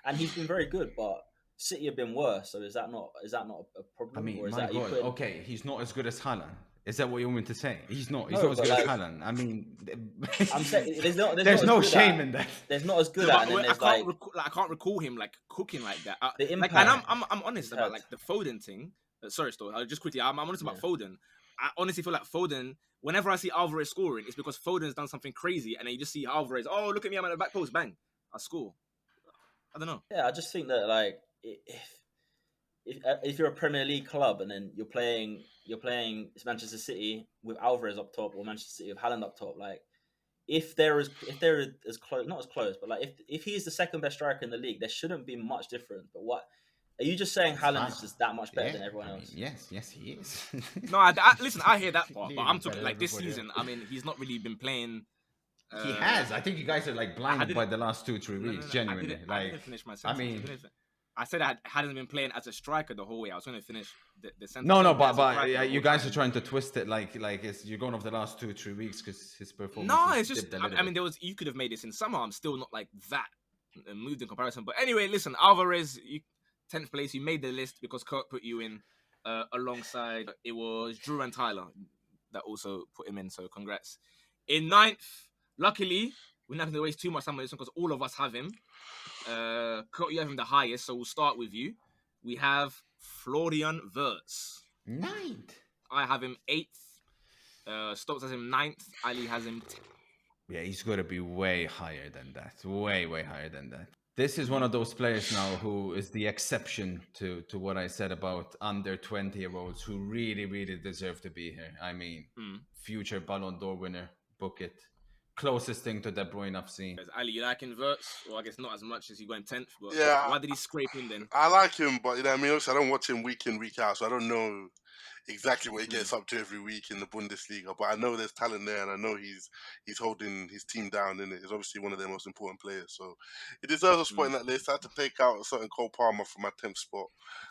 and he's been very good, but City have been worse. So is that not a problem? I mean, or is my that God. Okay, he's not as good as Haaland. Is that what you want me to say? He's not. He's No, not as but good as like- Haaland. I mean, I'm saying there's not there's as no good shame at- in that. There's not as good No, at, but and then I there's can't like I can't recall him like cooking like that. the Like, and impact. I'm honest he's about had. like the Foden thing. Sorry, Sto. Just quickly, I'm honest about Yeah. Foden. I honestly feel like Foden. Whenever I see Alvarez scoring, it's because Foden's done something crazy, and then you just see Alvarez. Oh, look at me! I'm at the back post. Bang! I score. I don't know. Yeah, I just think that like if you're a Premier League club and then you're playing Manchester City with Alvarez up top or Manchester City with Haaland up top, like if they're as close, not as close, but like if he is the second best striker in the league, there shouldn't be much difference. But what are you just saying? Haaland is just that much better than everyone else? Yes, he is. No, listen. I hear that part, but I'm talking Better like this everybody season. I mean, he's not really been playing. He has. I think you guys are like blinded by the last 2-3 No, weeks. I Genuinely, didn't, like I didn't finish my sentence. I mean, I said I hadn't been playing as a striker the whole way. I was going to finish the sentence. no, As a but striker yeah, the you whole guys time. are trying to twist it like you're going off the last 2-3 weeks because his performance. No, has it's just. dipped a little I mean, bit. you could have made this in summer. I'm still not like that moved in comparison. But anyway, listen, Alvarez, 10th place. You made the list because Kurt put you in alongside. It was Drew and Tyler that also put him in. So congrats. In 9th, luckily, we're not going to waste too much time on this one because all of us have him. Kurt, you have him the highest, so we'll start with you. We have Florian Wirtz. 9th. I have him 8th. Stokes has him 9th. Ali has him 10th. Yeah, he's got to be way higher than that. Way higher than that. This is one of those players now who is the exception to what I said about under 20-year-olds who really deserve to be here. I mean, future Ballon d'Or winner, book it. Closest thing to De Bruyne I've seen. Ali, you liking Wirtz? Well, I guess not as much as you got in 10th, but Yeah. why did he scrape in then? I like him, but you know what I mean? Also, I don't watch him week in, week out, so I don't know exactly what he gets up to every week in the Bundesliga. But I know there's talent there, and I know he's holding his team down, and he's obviously one of their most important players. So he deserves a spot in that list. I had to take out a certain Cole Palmer from my 10th spot,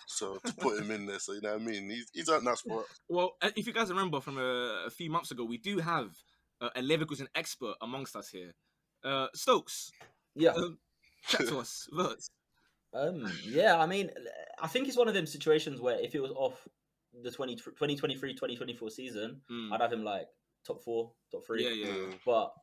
so to put him in there. So you know what I mean? He's earned that spot. Well, if you guys remember from a few months ago, we do have a Leverkusen expert amongst us here. Stokes. Yeah. Chat to us. Wirtz. Yeah, I mean, I think it's one of them situations where if it was off the 2023-2024 season, I'd have him like top 4, top 3. Yeah. But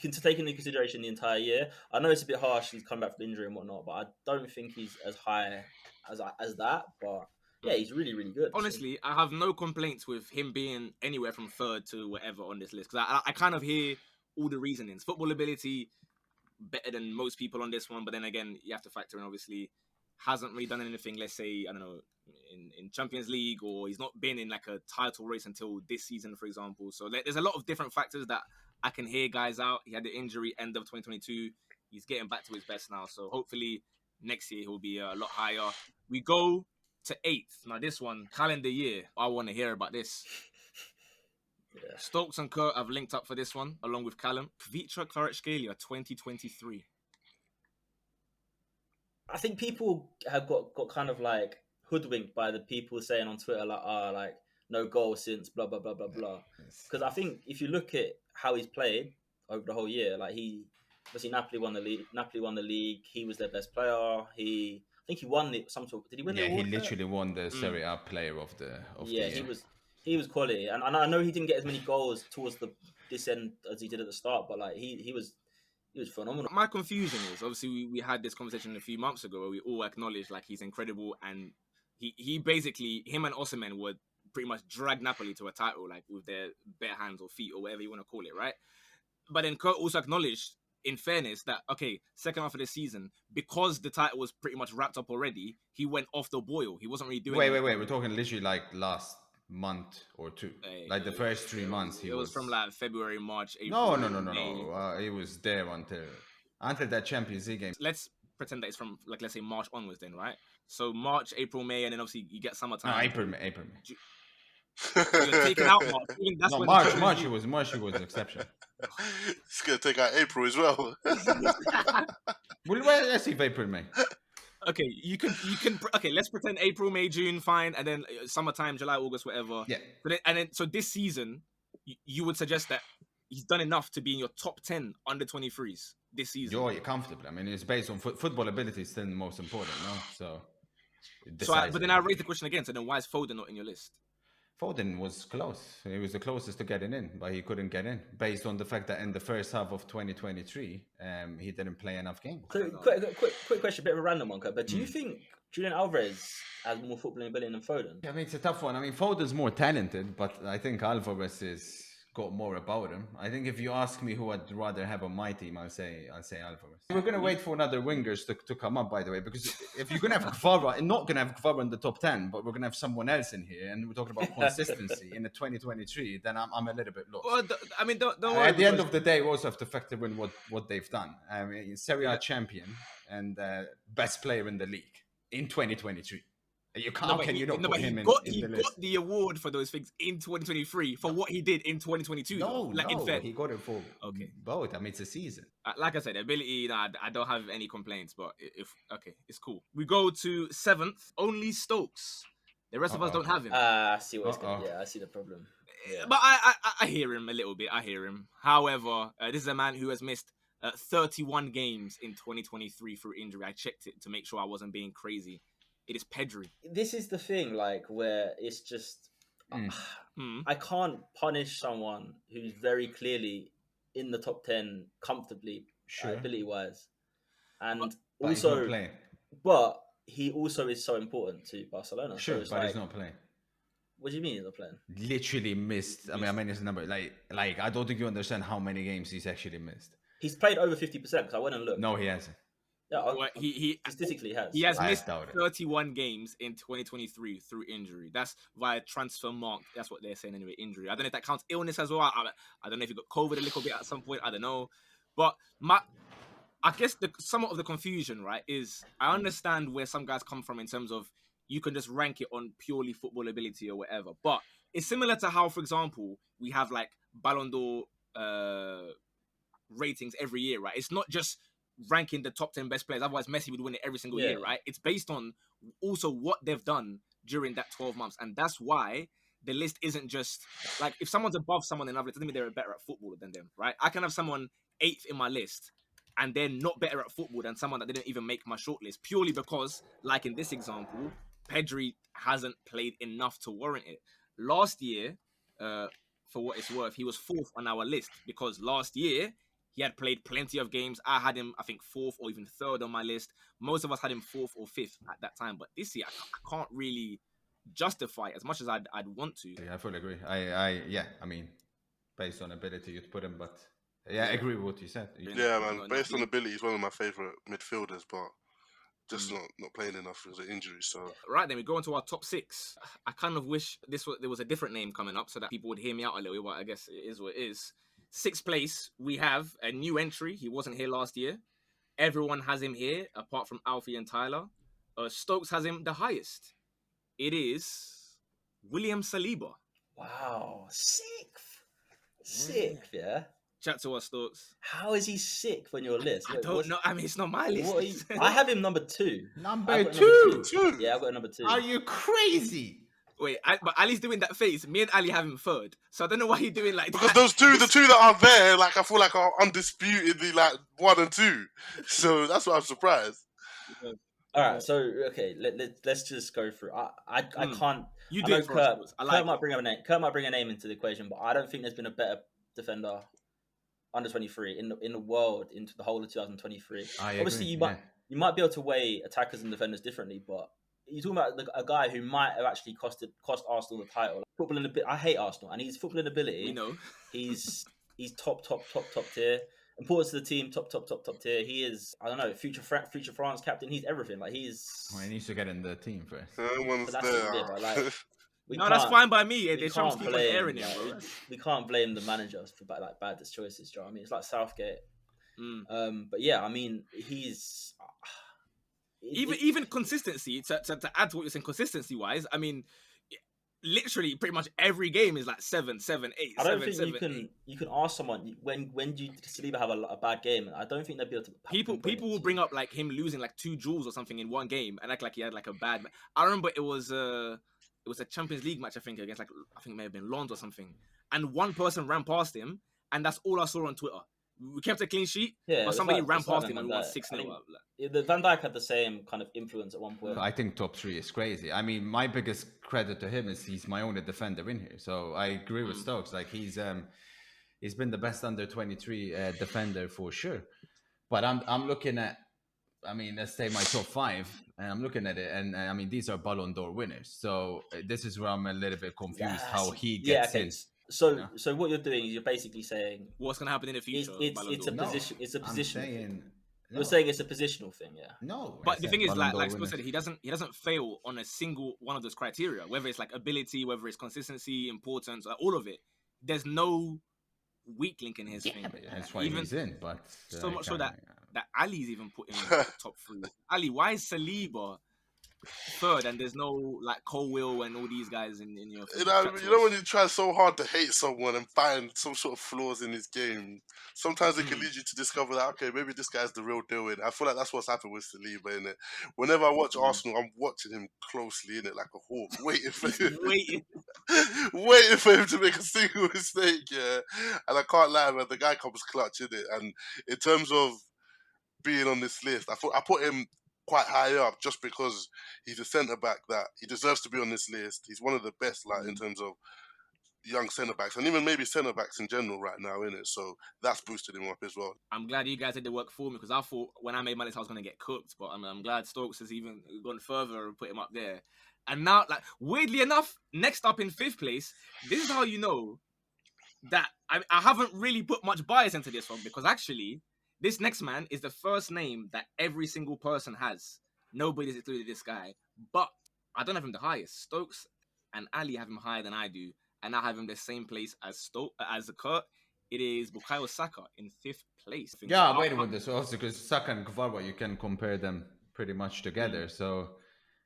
to take into consideration the entire year, I know it's a bit harsh. He's come back from injury and whatnot, but I don't think he's as high as that. But yeah, he's really good. Honestly, I have no complaints with him being anywhere from 3rd to whatever on this list because I kind of hear all the reasonings. Football ability, better than most people on this one, but then again, you have to factor in obviously hasn't really done anything. Let's say I don't know in Champions League, or he's not been in like a title race until this season, for example. So there's a lot of different factors that I can hear guys out. He had the injury end of 2022. He's getting back to his best now, so hopefully next year he'll be a lot higher. We go to 8th. Now this one, calendar year. I want to hear about this. Yeah. Stokes and Kurt have linked up for this one, along with Callum. Kvaratskhelia 2023. I think people have got kind of like hoodwinked by the people saying on Twitter like no goal since blah blah blah blah blah. Because I think if you look at how he's played over the whole year, like obviously Napoli won the league. He was their best player. I think he won some sort. Did he win? Yeah, the award he literally won the Serie A Player of the yeah, year. he was quality, and I know he didn't get as many goals towards this end as he did at the start, but like he was phenomenal. My confusion is obviously we had this conversation a few months ago where we all acknowledged like he's incredible, and he basically, him and Osimhen would pretty much drag Napoli to a title like with their bare hands or feet or whatever you want to call it, right? But then Kurt also acknowledged, in fairness, that okay, second half of the season, because the title was pretty much wrapped up already, he went off the boil. He wasn't really doing. Wait. We're talking literally like last month or two, like the first 3 months. It was from like February, March, April. No. It was there until that Champions League game. Let's pretend that it's from like let's say March onwards, then, right? So March, April, May, and then obviously you get summertime. No, April, May. You're taking out March. Even that's No, when March he was an exception. It's gonna take out April as well. Well, let's see if April, May. Okay, you can. Okay, let's pretend April, May, June, fine, and then summertime, July, August, whatever. Yeah. So this season, you would suggest that he's done enough to be in your top 10 under 23s this season. You're comfortable. I mean, it's based on football ability. Is still the most important, no? So. But then I raise the question again. So then, why is Foden not in your list? Foden was close. He was the closest to getting in, but he couldn't get in based on the fact that in the first half of 2023, he didn't play enough games. So, quick question, a bit of a random one, but do you think Julian Alvarez has more footballing ability than Foden? Yeah, I mean, it's a tough one. I mean, Foden's more talented, but I think Alvarez is got more about him. I think if you ask me who I'd rather have on my team, I'll say Alvarez. We're gonna wait for another wingers to come up, by the way, because if you're gonna have Kvara, and not gonna have Kvara in the top 10, but we're gonna have someone else in here, and we're talking about consistency in the 2023, then I'm a little bit lost. Well, I mean, don't worry. At the end of the day, we also have to factor in what they've done. I mean, Serie A champion and best player in the league in 2023. You can't. He got the award for those things in 2023 for what he did in 2022. He got it for both. I mean, it's a season. Like I said, ability. I don't have any complaints, but it's cool. We go to 7th. Only Stokes. The rest of us don't have him. I see what it's going. Yeah, I see the problem. Yeah. But I hear him a little bit. I hear him. However, this is a man who has missed 31 games in 2023 through injury. I checked it to make sure I wasn't being crazy. It is Pedri. This is the thing, where it's just I can't punish someone who's very clearly in the top 10 comfortably, ability-wise, and but he also is so important to Barcelona. Sure, so but he's not playing. What do you mean he's not playing? Literally missed. I mean, it's a number. Like I don't think you understand how many games he's actually missed. He's played over 50% because I went and looked. No, he hasn't. Yeah, he statistically has. He has missed 31 games in 2023 through injury. That's via transfer mark. That's what they're saying anyway, injury. I don't know if that counts illness as well. I don't know if he got COVID a little bit at some point. I don't know. But I guess some of the confusion, right, is I understand where some guys come from in terms of you can just rank it on purely football ability or whatever. But it's similar to how, for example, we have like Ballon d'Or ratings every year, right? It's not just ranking the top 10 best players, otherwise Messi would win it every single year, right? It's based on also what they've done during that 12 months, and that's why the list isn't just like if someone's above someone in another, it doesn't mean they're better at football than them, right? I can have someone 8th in my list and they're not better at football than someone that didn't even make my shortlist, purely because, like in this example, Pedri hasn't played enough to warrant it. Last year, for what it's worth, he was 4th on our list because last year he had played plenty of games. I had him, I think, 4th or even 3rd on my list. Most of us had him 4th or 5th at that time. But this year, I can't really justify it as much as I'd want to. Yeah, I fully agree. I mean, based on ability, you'd put him, but I agree with what you said. Yeah, man. Based on ability, he's one of my favourite midfielders, but just not playing enough with the injury. So right then, we go into our top 6. I kind of wish there was a different name coming up so that people would hear me out a little bit, but I guess it is what it is. 6th place, we have a new entry. He wasn't here last year. Everyone has him here, apart from Alfie and Tyler. Stokes has him the highest. It is William Saliba. Wow, 6th, yeah? Chat to us, Stokes. How is he 6th on your list? I don't know. I mean, it's not my list. I have him number 2. Number 2? Yeah, I've got number 2. Are you crazy? Wait, but Ali's doing that face. Me and Ali have him 3rd. So I don't know why you're doing like because that. those the two that are there, like I feel like are undisputedly like 1 and 2. So that's why I'm surprised. All right, so okay, let's just go through. I can't. You do. Kurt might bring a name. Kurt might bring a name into the equation, but I don't think there's been a better defender under 23 in the world into the whole of 2023. Obviously, you might be able to weigh attackers and defenders differently, but you're talking about a guy who might have actually cost Arsenal the title. I hate Arsenal, and he's footballing ability. We know he's top tier. Important to the team, top tier. He is, I don't know, future France captain. He's everything. Like he's. Well, he needs to get in the team first. That's fine by me. They're trying to keep on airing it. We can't blame the managers for bad choices. Do you know what I mean? It's like Southgate. But yeah, I mean, he's. Even consistency to add to what you're saying, consistency wise, I mean, literally pretty much every game is like 7, 7, 8. I don't 7, think 7, you can 8. you can ask someone when do you Saliba have a bad game. I don't think they'll be able to. People will bring up like him losing like 2 jewels or something in one game and act like he had like a bad. I remember it was a Champions League match, I think, against like I think it may have been Lons or something, and one person ran past him, and that's all I saw on Twitter. We kept a clean sheet, but somebody ran past him and we won 6-0. The Van Dijk had the same kind of influence at one point. I think top 3 is crazy. I mean, my biggest credit to him is he's my only defender in here. So I agree with Stokes. Like he's been the best under 23 defender for sure. But I'm looking at, I mean, let's say my top 5, and I'm looking at it, and I mean these are Ballon d'Or winners. So this is where I'm a little bit confused how he gets in. So what you're doing is you're basically saying what's going to happen in the future. It's a position. It's a positional thing. No. You're saying it's a positional thing, yeah. No, but the thing is, like Spurs said, he doesn't fail on a single one of those criteria. Whether it's like ability, whether it's consistency, importance, all of it. There's no weak link in his thing. That's why he's in. But so much so that Ali's even put him in the top 3. Ali, why is Saliba 3rd and there's no like Colwill and all these guys in your you know when you try so hard to hate someone and find some sort of flaws in his game, sometimes it can lead you to discover that okay, maybe this guy's the real deal. I feel like that's what's happened with Saliba, innit? Whenever I watch Arsenal, I'm watching him closely, innit, like a hawk, waiting for him waiting for him to make a single mistake, yeah. And I can't lie, man, the guy comes clutch, innit? And in terms of being on this list, I put him quite high up just because he's a centre-back that he deserves to be on this list. He's one of the best, like, in terms of young centre-backs and even maybe centre-backs in general right now, innit? So that's boosted him up as well. I'm glad you guys did the work for me because I thought when I made my list I was going to get cooked, but I'm glad Stokes has even gone further and put him up there. And now, like, weirdly enough, next up in 5th place, this is how you know that I haven't really put much bias into this one because actually this next man is the first name that every single person has. Nobody's included this guy. But I don't have him the highest. Stokes and Ali have him higher than I do. And I have him the same place as Kurt. It is Bukayo Saka in 5th place. Yeah, I'm waiting with this also because Saka and Kvaratskhelia, you can compare them pretty much together. So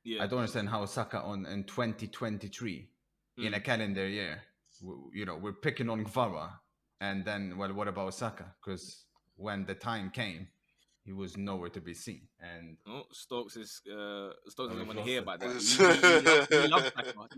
yeah. I don't understand how Saka in 2023, in a calendar year, we're picking on Kvaratskhelia. And then, well, what about Saka? Because when the time came, he was nowhere to be seen. And Stokes doesn't want to hear about that. He loves Saka.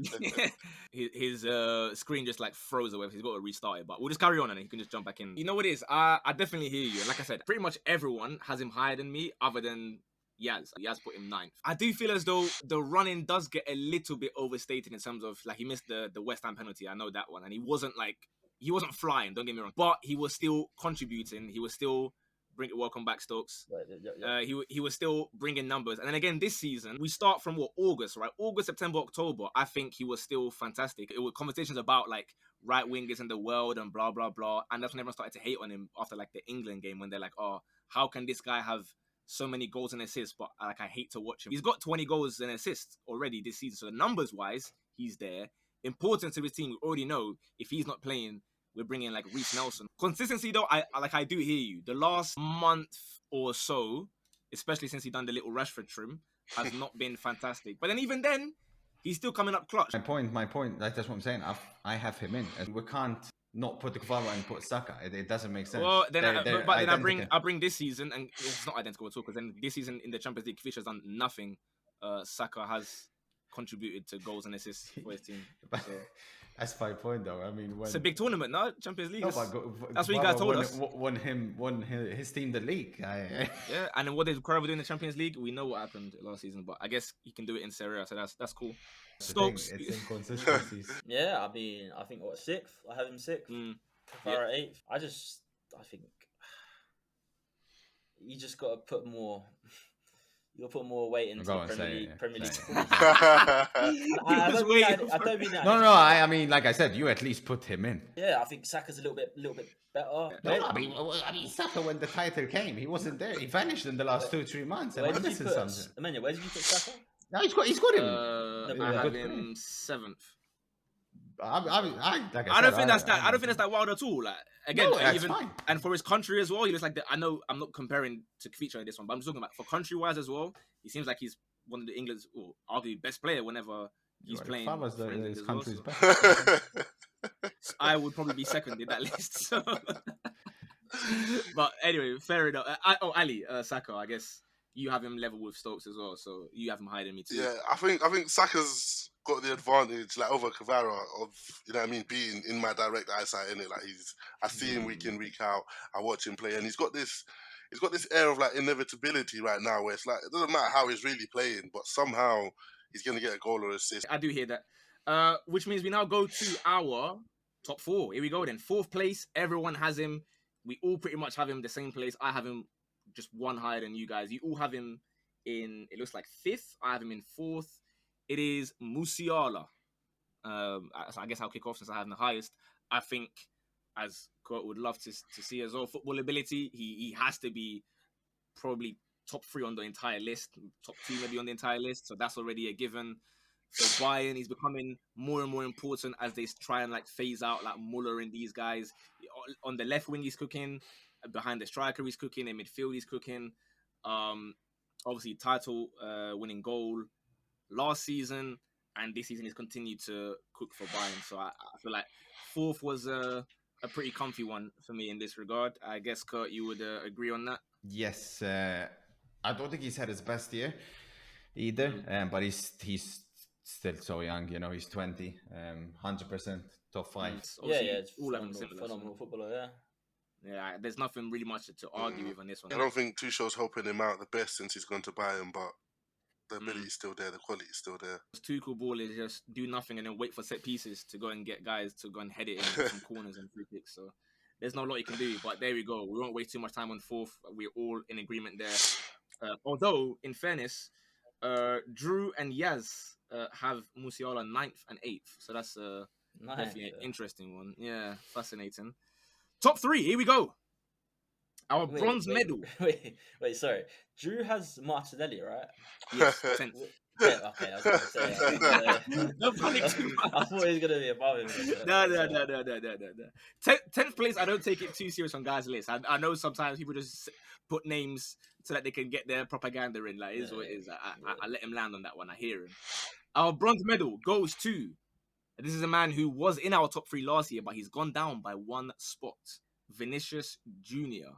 His screen just like froze away. He's got to restart it. But we'll just carry on and he can just jump back in. You know what it is? I definitely hear you. Like I said, pretty much everyone has him higher than me, other than Yaz. Yaz put him 9th. I do feel as though the running does get a little bit overstated in terms of like he missed the West Ham penalty. I know that one, and he wasn't flying, don't get me wrong, but he was still contributing. He was still welcome back, Stokes. Right, yeah. He was still bringing numbers. And then again, this season, we start from August, right? August, September, October. I think he was still fantastic. It was conversations about like right wingers in the world and blah, blah, blah. And that's when everyone started to hate on him after like the England game when they're like, oh, how can this guy have so many goals and assists? But like, I hate to watch him. He's got 20 goals and assists already this season. So the numbers wise, he's there. Importance to his team, we already know if he's not playing, we're bringing like Reece Nelson. Consistency though, I do hear you. The last month or so, especially since he done the little Rashford trim, has not been fantastic. But then even then, he's still coming up clutch. My point, that's what I'm saying. I have him in. And we can't not put the Kvaratskhelia and put Saka. It doesn't make sense. Well, then I bring this season, and it's not identical at all, because then this season in the Champions League, Fischer's done nothing. Saka has contributed to goals and assists for his team. So. That's my point, though. I mean, it's a big tournament, no? Champions League. No, that's what you guys told us. Won his team the league. Yeah, and then what did Kvaratskhelia do in the Champions League? We know what happened last season, but I guess he can do it in Serie A, so that's cool. Stokes. It's inconsistencies. Yeah, I mean, I think 6th. I have him 6th. Kvaratskhelia 8th. I think you just got to put more. You'll put more weight into Premier League. I don't mean that. No. I mean, like I said, you at least put him in. Yeah, I think Saka's a little bit better. No, I mean, Saka, when the title came, he wasn't there. He vanished in the last 2-3 months. Where did you put Emmanuel? Where did you put Saka? No, he's got him. I have him 7th. I don't think that's that wild at all. Like again, no, even fine. And for his country as well, he looks like I know I'm not comparing to Kvaratskhelia in this one, but I'm just talking about for country wise as well. He seems like he's one of the England's arguably best player whenever He's Well, playing Fava's for England his as well. country's So best. I would probably be second in that list. So. But anyway, fair enough. Ali, Saka, I guess you have him level with Stokes as well, so you have him higher than me too. Yeah, I think Saka's got the advantage, like over Kvara, of, you know what I mean, being in my direct eyesight, innit? Like I see him week in, week out. I watch him play, and he's got this air of like inevitability right now, where it's like it doesn't matter how he's really playing, but somehow he's gonna get a goal or assist. I do hear that. Which means we now go to our top four. Here we go then. 4th place, everyone has him. We all pretty much have him the same place. I have him just one higher than you guys. You all have him in, it looks like 5th. I have him in 4th. It is Musiala. So I guess I'll kick off since I have him the highest. I think, as Kurt would love to see as well, football ability, he has to be probably top 3 on the entire list, top 2 maybe on the entire list. So that's already a given. For Bayern, he's becoming more and more important as they try and like phase out like Muller and these guys. On the left wing, he's cooking. Behind the striker, he's cooking. In midfield, he's cooking. Obviously, title winning goal last season, and this season he's continued to cook for Bayern. So I feel like 4th was a pretty comfy one for me in this regard. I guess, Kurt, you would agree on that? Yes. I don't think he's had his best year either, but he's still so young, you know, he's 20, 100% top 5. It's all phenomenal footballer, yeah, there's nothing really much to argue with on this one. I don't think Tuchel's helping him out the best since he's gone to Bayern, but the ability is still there, the quality is still there. Tuchel ball is just do nothing and then wait for set pieces to go and get guys to go and head it in from corners and free kicks. So there's not a lot you can do, but there we go. We won't waste too much time on 4th. We're all in agreement there. Although, in fairness, Drew and Yaz have Musiala 9th and 8th. So that's definitely an interesting one. Yeah, fascinating. Top 3, here we go. Our bronze medal. Wait, sorry. Drew has Martinelli, right? Yes, 10th. Okay, I was going to say. No panic too much. I thought he was going to be above him. No. 10th place, I don't take it too serious on guys' lists. I know sometimes people just put names so that they can get their propaganda in. Like, it is what it is. I let him land on that one. I hear him. Our bronze medal goes to, this is a man who was in our top 3 last year, but he's gone down by 1 spot. Vinicius Jr.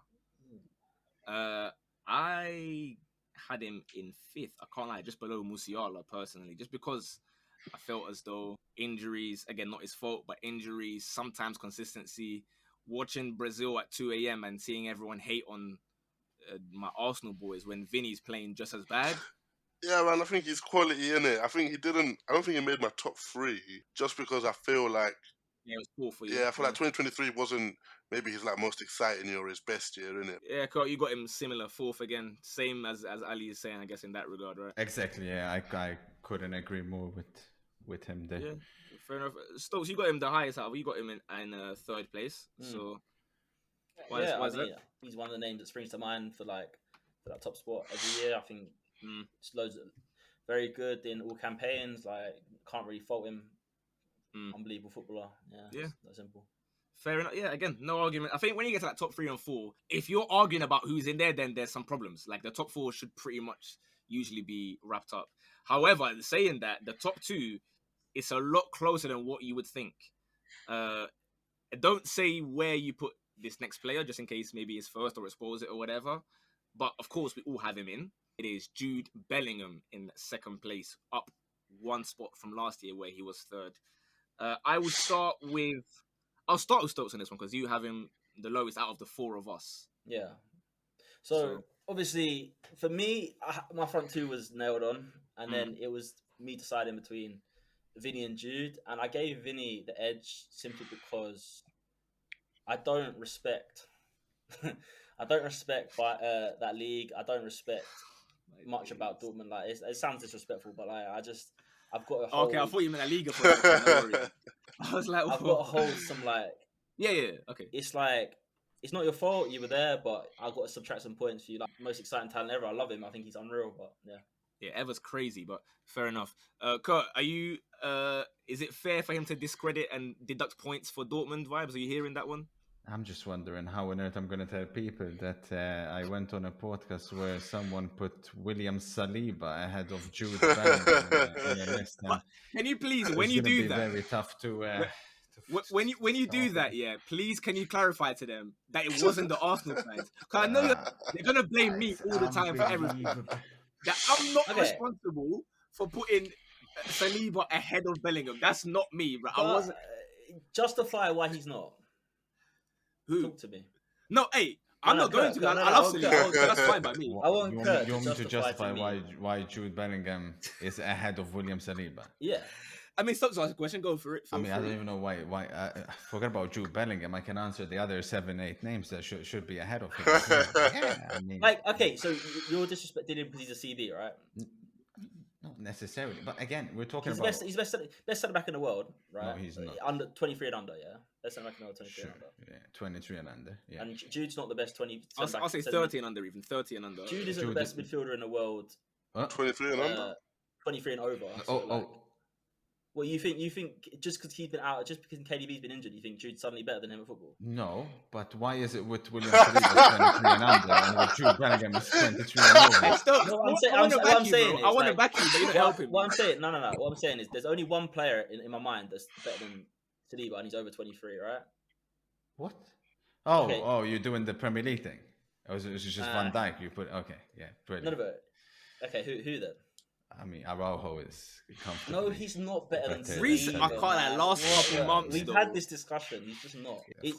I had him in 5th. I can't lie, just below Musiala personally, just because I felt as though injuries, again, not his fault, but injuries, sometimes consistency. Watching Brazil at 2 a.m. and seeing everyone hate on my Arsenal boys when Vinny's playing just as bad. Yeah, man, I think he's quality in it. I don't think he made my top 3 just because I feel like, yeah, it was cool for you. Yeah, I feel like 2023 wasn't maybe his like most exciting year or his best year, innit? Yeah, Kurt, you got him similar 4th again, same as Ali is saying, I guess, in that regard, right? Exactly. Yeah, I couldn't agree more with him there. Yeah, fair enough. Stokes, you got him the highest out. You got him in 3rd place. So why is that? He's one of the names that springs to mind for that top spot every year. I think just loads of very good in all campaigns. Like, can't really fault him. Unbelievable footballer. Yeah. That's simple. Fair enough. Yeah, again, no argument. I think when you get to that top 3 and 4, if you're arguing about who's in there, then there's some problems. Like, the top 4 should pretty much usually be wrapped up. However, saying that, the top 2 is a lot closer than what you would think. Don't say where you put this next player, just in case maybe it's first or expose it or whatever. But of course, we all have him in. It is Jude Bellingham in 2nd place, up 1 spot from last year where he was 3rd. I'll start with Stokes on this one because you have him the lowest out of the 4 of us. Yeah. So obviously, for me, my front 2 was nailed on, and then it was me deciding between Vinny and Jude, and I gave Vinny the edge simply because I don't respect that league. I don't respect much about Dortmund. Like, it sounds disrespectful, but like I've got a hold. Okay, I thought you meant a Liga for a second. No worries. I was like, I've got to hold some like. Yeah. Okay. It's like, it's not your fault. You were there, but I've got to subtract some points for you. Like, most exciting talent ever. I love him. I think he's unreal. But yeah, Ever's crazy, but fair enough. Kurt, are you? Is it fair for him to discredit and deduct points for Dortmund vibes? Are you hearing that one? I'm just wondering how on earth I'm going to tell people that I went on a podcast where someone put William Saliba ahead of Jude Bellingham in a list. But can you please, It's when you gonna do be that, very tough to. when you do that, yeah, please can you clarify to them that it wasn't the Arsenal fans? Because I know they're gonna blame me all the time for everything. That I'm not responsible for putting Saliba ahead of Bellingham. That's not me, bro. I wasn't. Justify why he's not. Who? Talk to me. No, hey, I'm not going to. I love Saliba. That's fine by me. I want you Kurt want me to justify to why Jude Bellingham is ahead of William Saliba? Yeah. I mean, stop to ask a question. Go for it. I don't even know why. Forget about Jude Bellingham. I can answer the other 7-8 names that should be ahead of him. Yeah, I mean, like, okay, so you're disrespecting him because he's a CB, right? Not necessarily, but again, we're talking He's about. He's best centre back in the world, right? No, he's not. Under 23 and under, yeah. Best centre back in the world, 23 and under. Yeah, 23 and under. Yeah. And Jude's not the best 20. I'll say 30 and under, even 30 and under. Jude isn't the best midfielder in the world. 23 and under. 23 and over. So Well, you think just because he's been out, just because KDB's been injured, you think Jude's suddenly better than him at football? No, but why is it with William Saliba 23 and under and with Jude Bellingham is 23 and over? I want to back you, but you're not helping. What I'm saying, no. What I'm saying is there's only one player in my mind that's better than Saliba, and he's over 23, right? What? Oh, you're doing the Premier League thing. Or is it just Van Dijk? You put brilliant. None of it. Okay, who then? I mean, Araujo is comfortable. No, he's not better than Saliba. Recently, I can't like last couple months. We've had this discussion. He's just not. Yeah,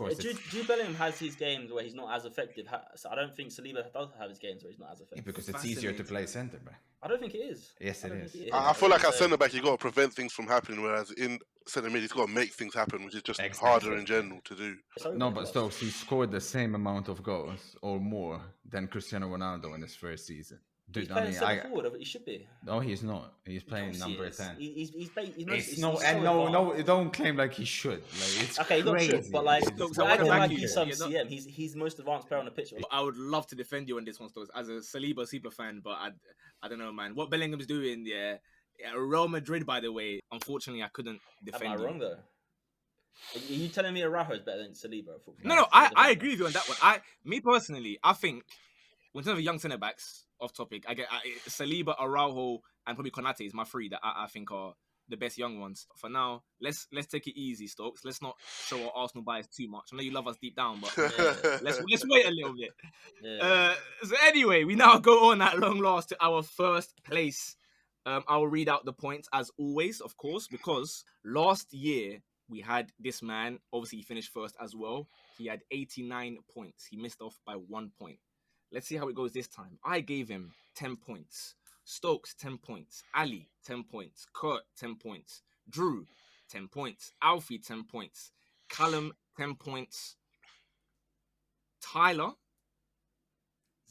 Jude Bellingham has his games where he's not as effective. So I don't think Saliba does have his games where he's not as effective. Because it's easier to play centre back. I don't think it is. Yes, it is. I feel like at centre back you got to prevent things from happening, whereas in centre mid he's got to make things happen, which is just harder in general to do. No, but Stokes, he scored the same amount of goals or more than Cristiano Ronaldo in his first season. Dude, he's playing centre forward. He should be. No, he's not. He's playing number 10. No, don't claim like he should. Like, it's okay, crazy. Not should, but like, he's some CM. He's the most advanced player on the pitch. I would love to defend you on this one, Stokes, as a Saliba super fan, but I don't know, man. What Bellingham's doing, Real Madrid, by the way. Unfortunately, I couldn't defend. Am I wrong though? Are you telling me Araujo is better than Saliba? No, I agree with you on that one. Me personally, I think in terms of young centre backs, off topic, I get Saliba, Araujo, and probably Konate is my three that I think are the best young ones. For now, let's take it easy, Stokes. Let's not show our Arsenal bias too much. I know you love us deep down, but let's wait a little bit. Yeah. So anyway, we now go on at long last to our first place. I will read out the points as always, of course, because last year we had this man. Obviously, he finished first as well. He had 89 points. He missed off by 1 point. Let's see how it goes this time. I gave him 10 points. Stokes, 10 points. Ali, 10 points. Kurt, 10 points. Drew, 10 points. Alfie, 10 points. Callum, 10 points. Tyler,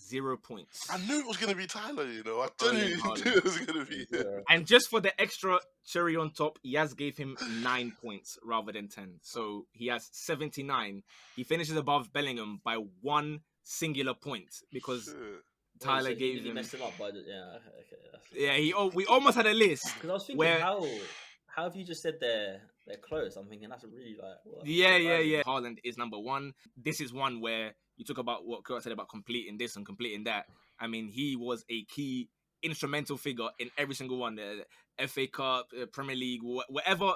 0 points. I knew it was going to be Tyler, you know. I genuinely knew it was going to be him. And just for the extra cherry on top, Yaz gave him 9 points rather than 10. So he has 79. He finishes above Bellingham by 1 singular point because Tyler gave him. He messed him up by we almost had a list. Because I was thinking, how have you just said they're close? I'm thinking that's really like. What? Yeah. Haaland is number 1. This is one where you talk about what Kurt said about completing this and completing that. I mean, he was a key instrumental figure in every single one. The FA Cup, Premier League, whatever.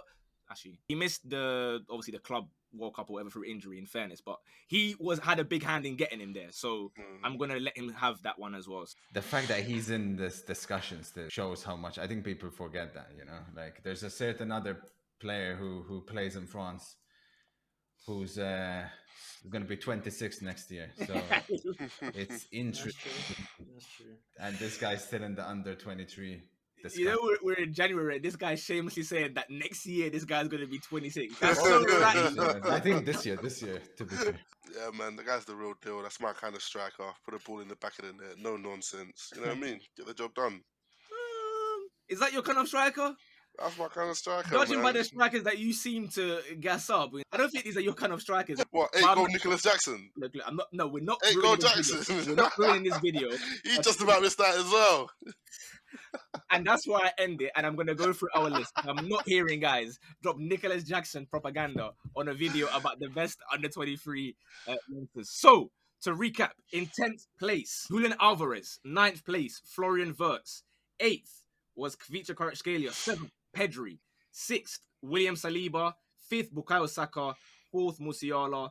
Actually, he missed the club World Cup or whatever through injury, in fairness, but he had a big hand in getting him there, so I'm gonna let him have that one as well. The fact that he's in this discussion still shows how much I think people forget that, you know, like there's a certain other player who plays in France who's gonna be 26 next year, so it's interesting. That's true. And this guy's still in the under 23. You know, we're in January. This guy shamelessly saying that next year this guy's going to be 26. That's so right. I think this year, to be fair. Yeah, man, the guy's the real deal. That's my kind of striker. Put a ball in the back of the net. No nonsense. You know what I mean? Get the job done. Is that your kind of striker? That's my kind of striker, Judging by the strikers that you seem to gas up, I don't think these are your kind of strikers. What, 8-goal Nicholas Jackson? Look, we're not 8-goal Jackson. We're not ruining this video. He just about missed that as well. And that's why I end it. And I'm going to go through our list. I'm not hearing guys drop Nicholas Jackson propaganda on a video about the best under 23 youngsters. So, to recap, in 10th place, Julian Alvarez. 9th place, Florian Wirtz. 8th was Kvaratskhelia. 7th, Pedri. 6th, William Saliba. 5th, Bukayo Saka. 4th, Musiala.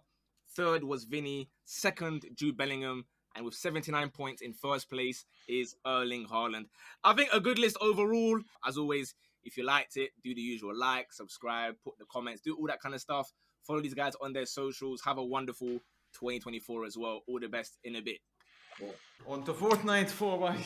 3rd was Vinny. 2nd, Jude Bellingham. And with 79 points in first place is Erling Haaland. I think a good list overall. As always, if you liked it, do the usual like, subscribe, put the comments, do all that kind of stuff. Follow these guys on their socials. Have a wonderful 2024 as well. All the best in a bit. On to Fortnite 4 boys.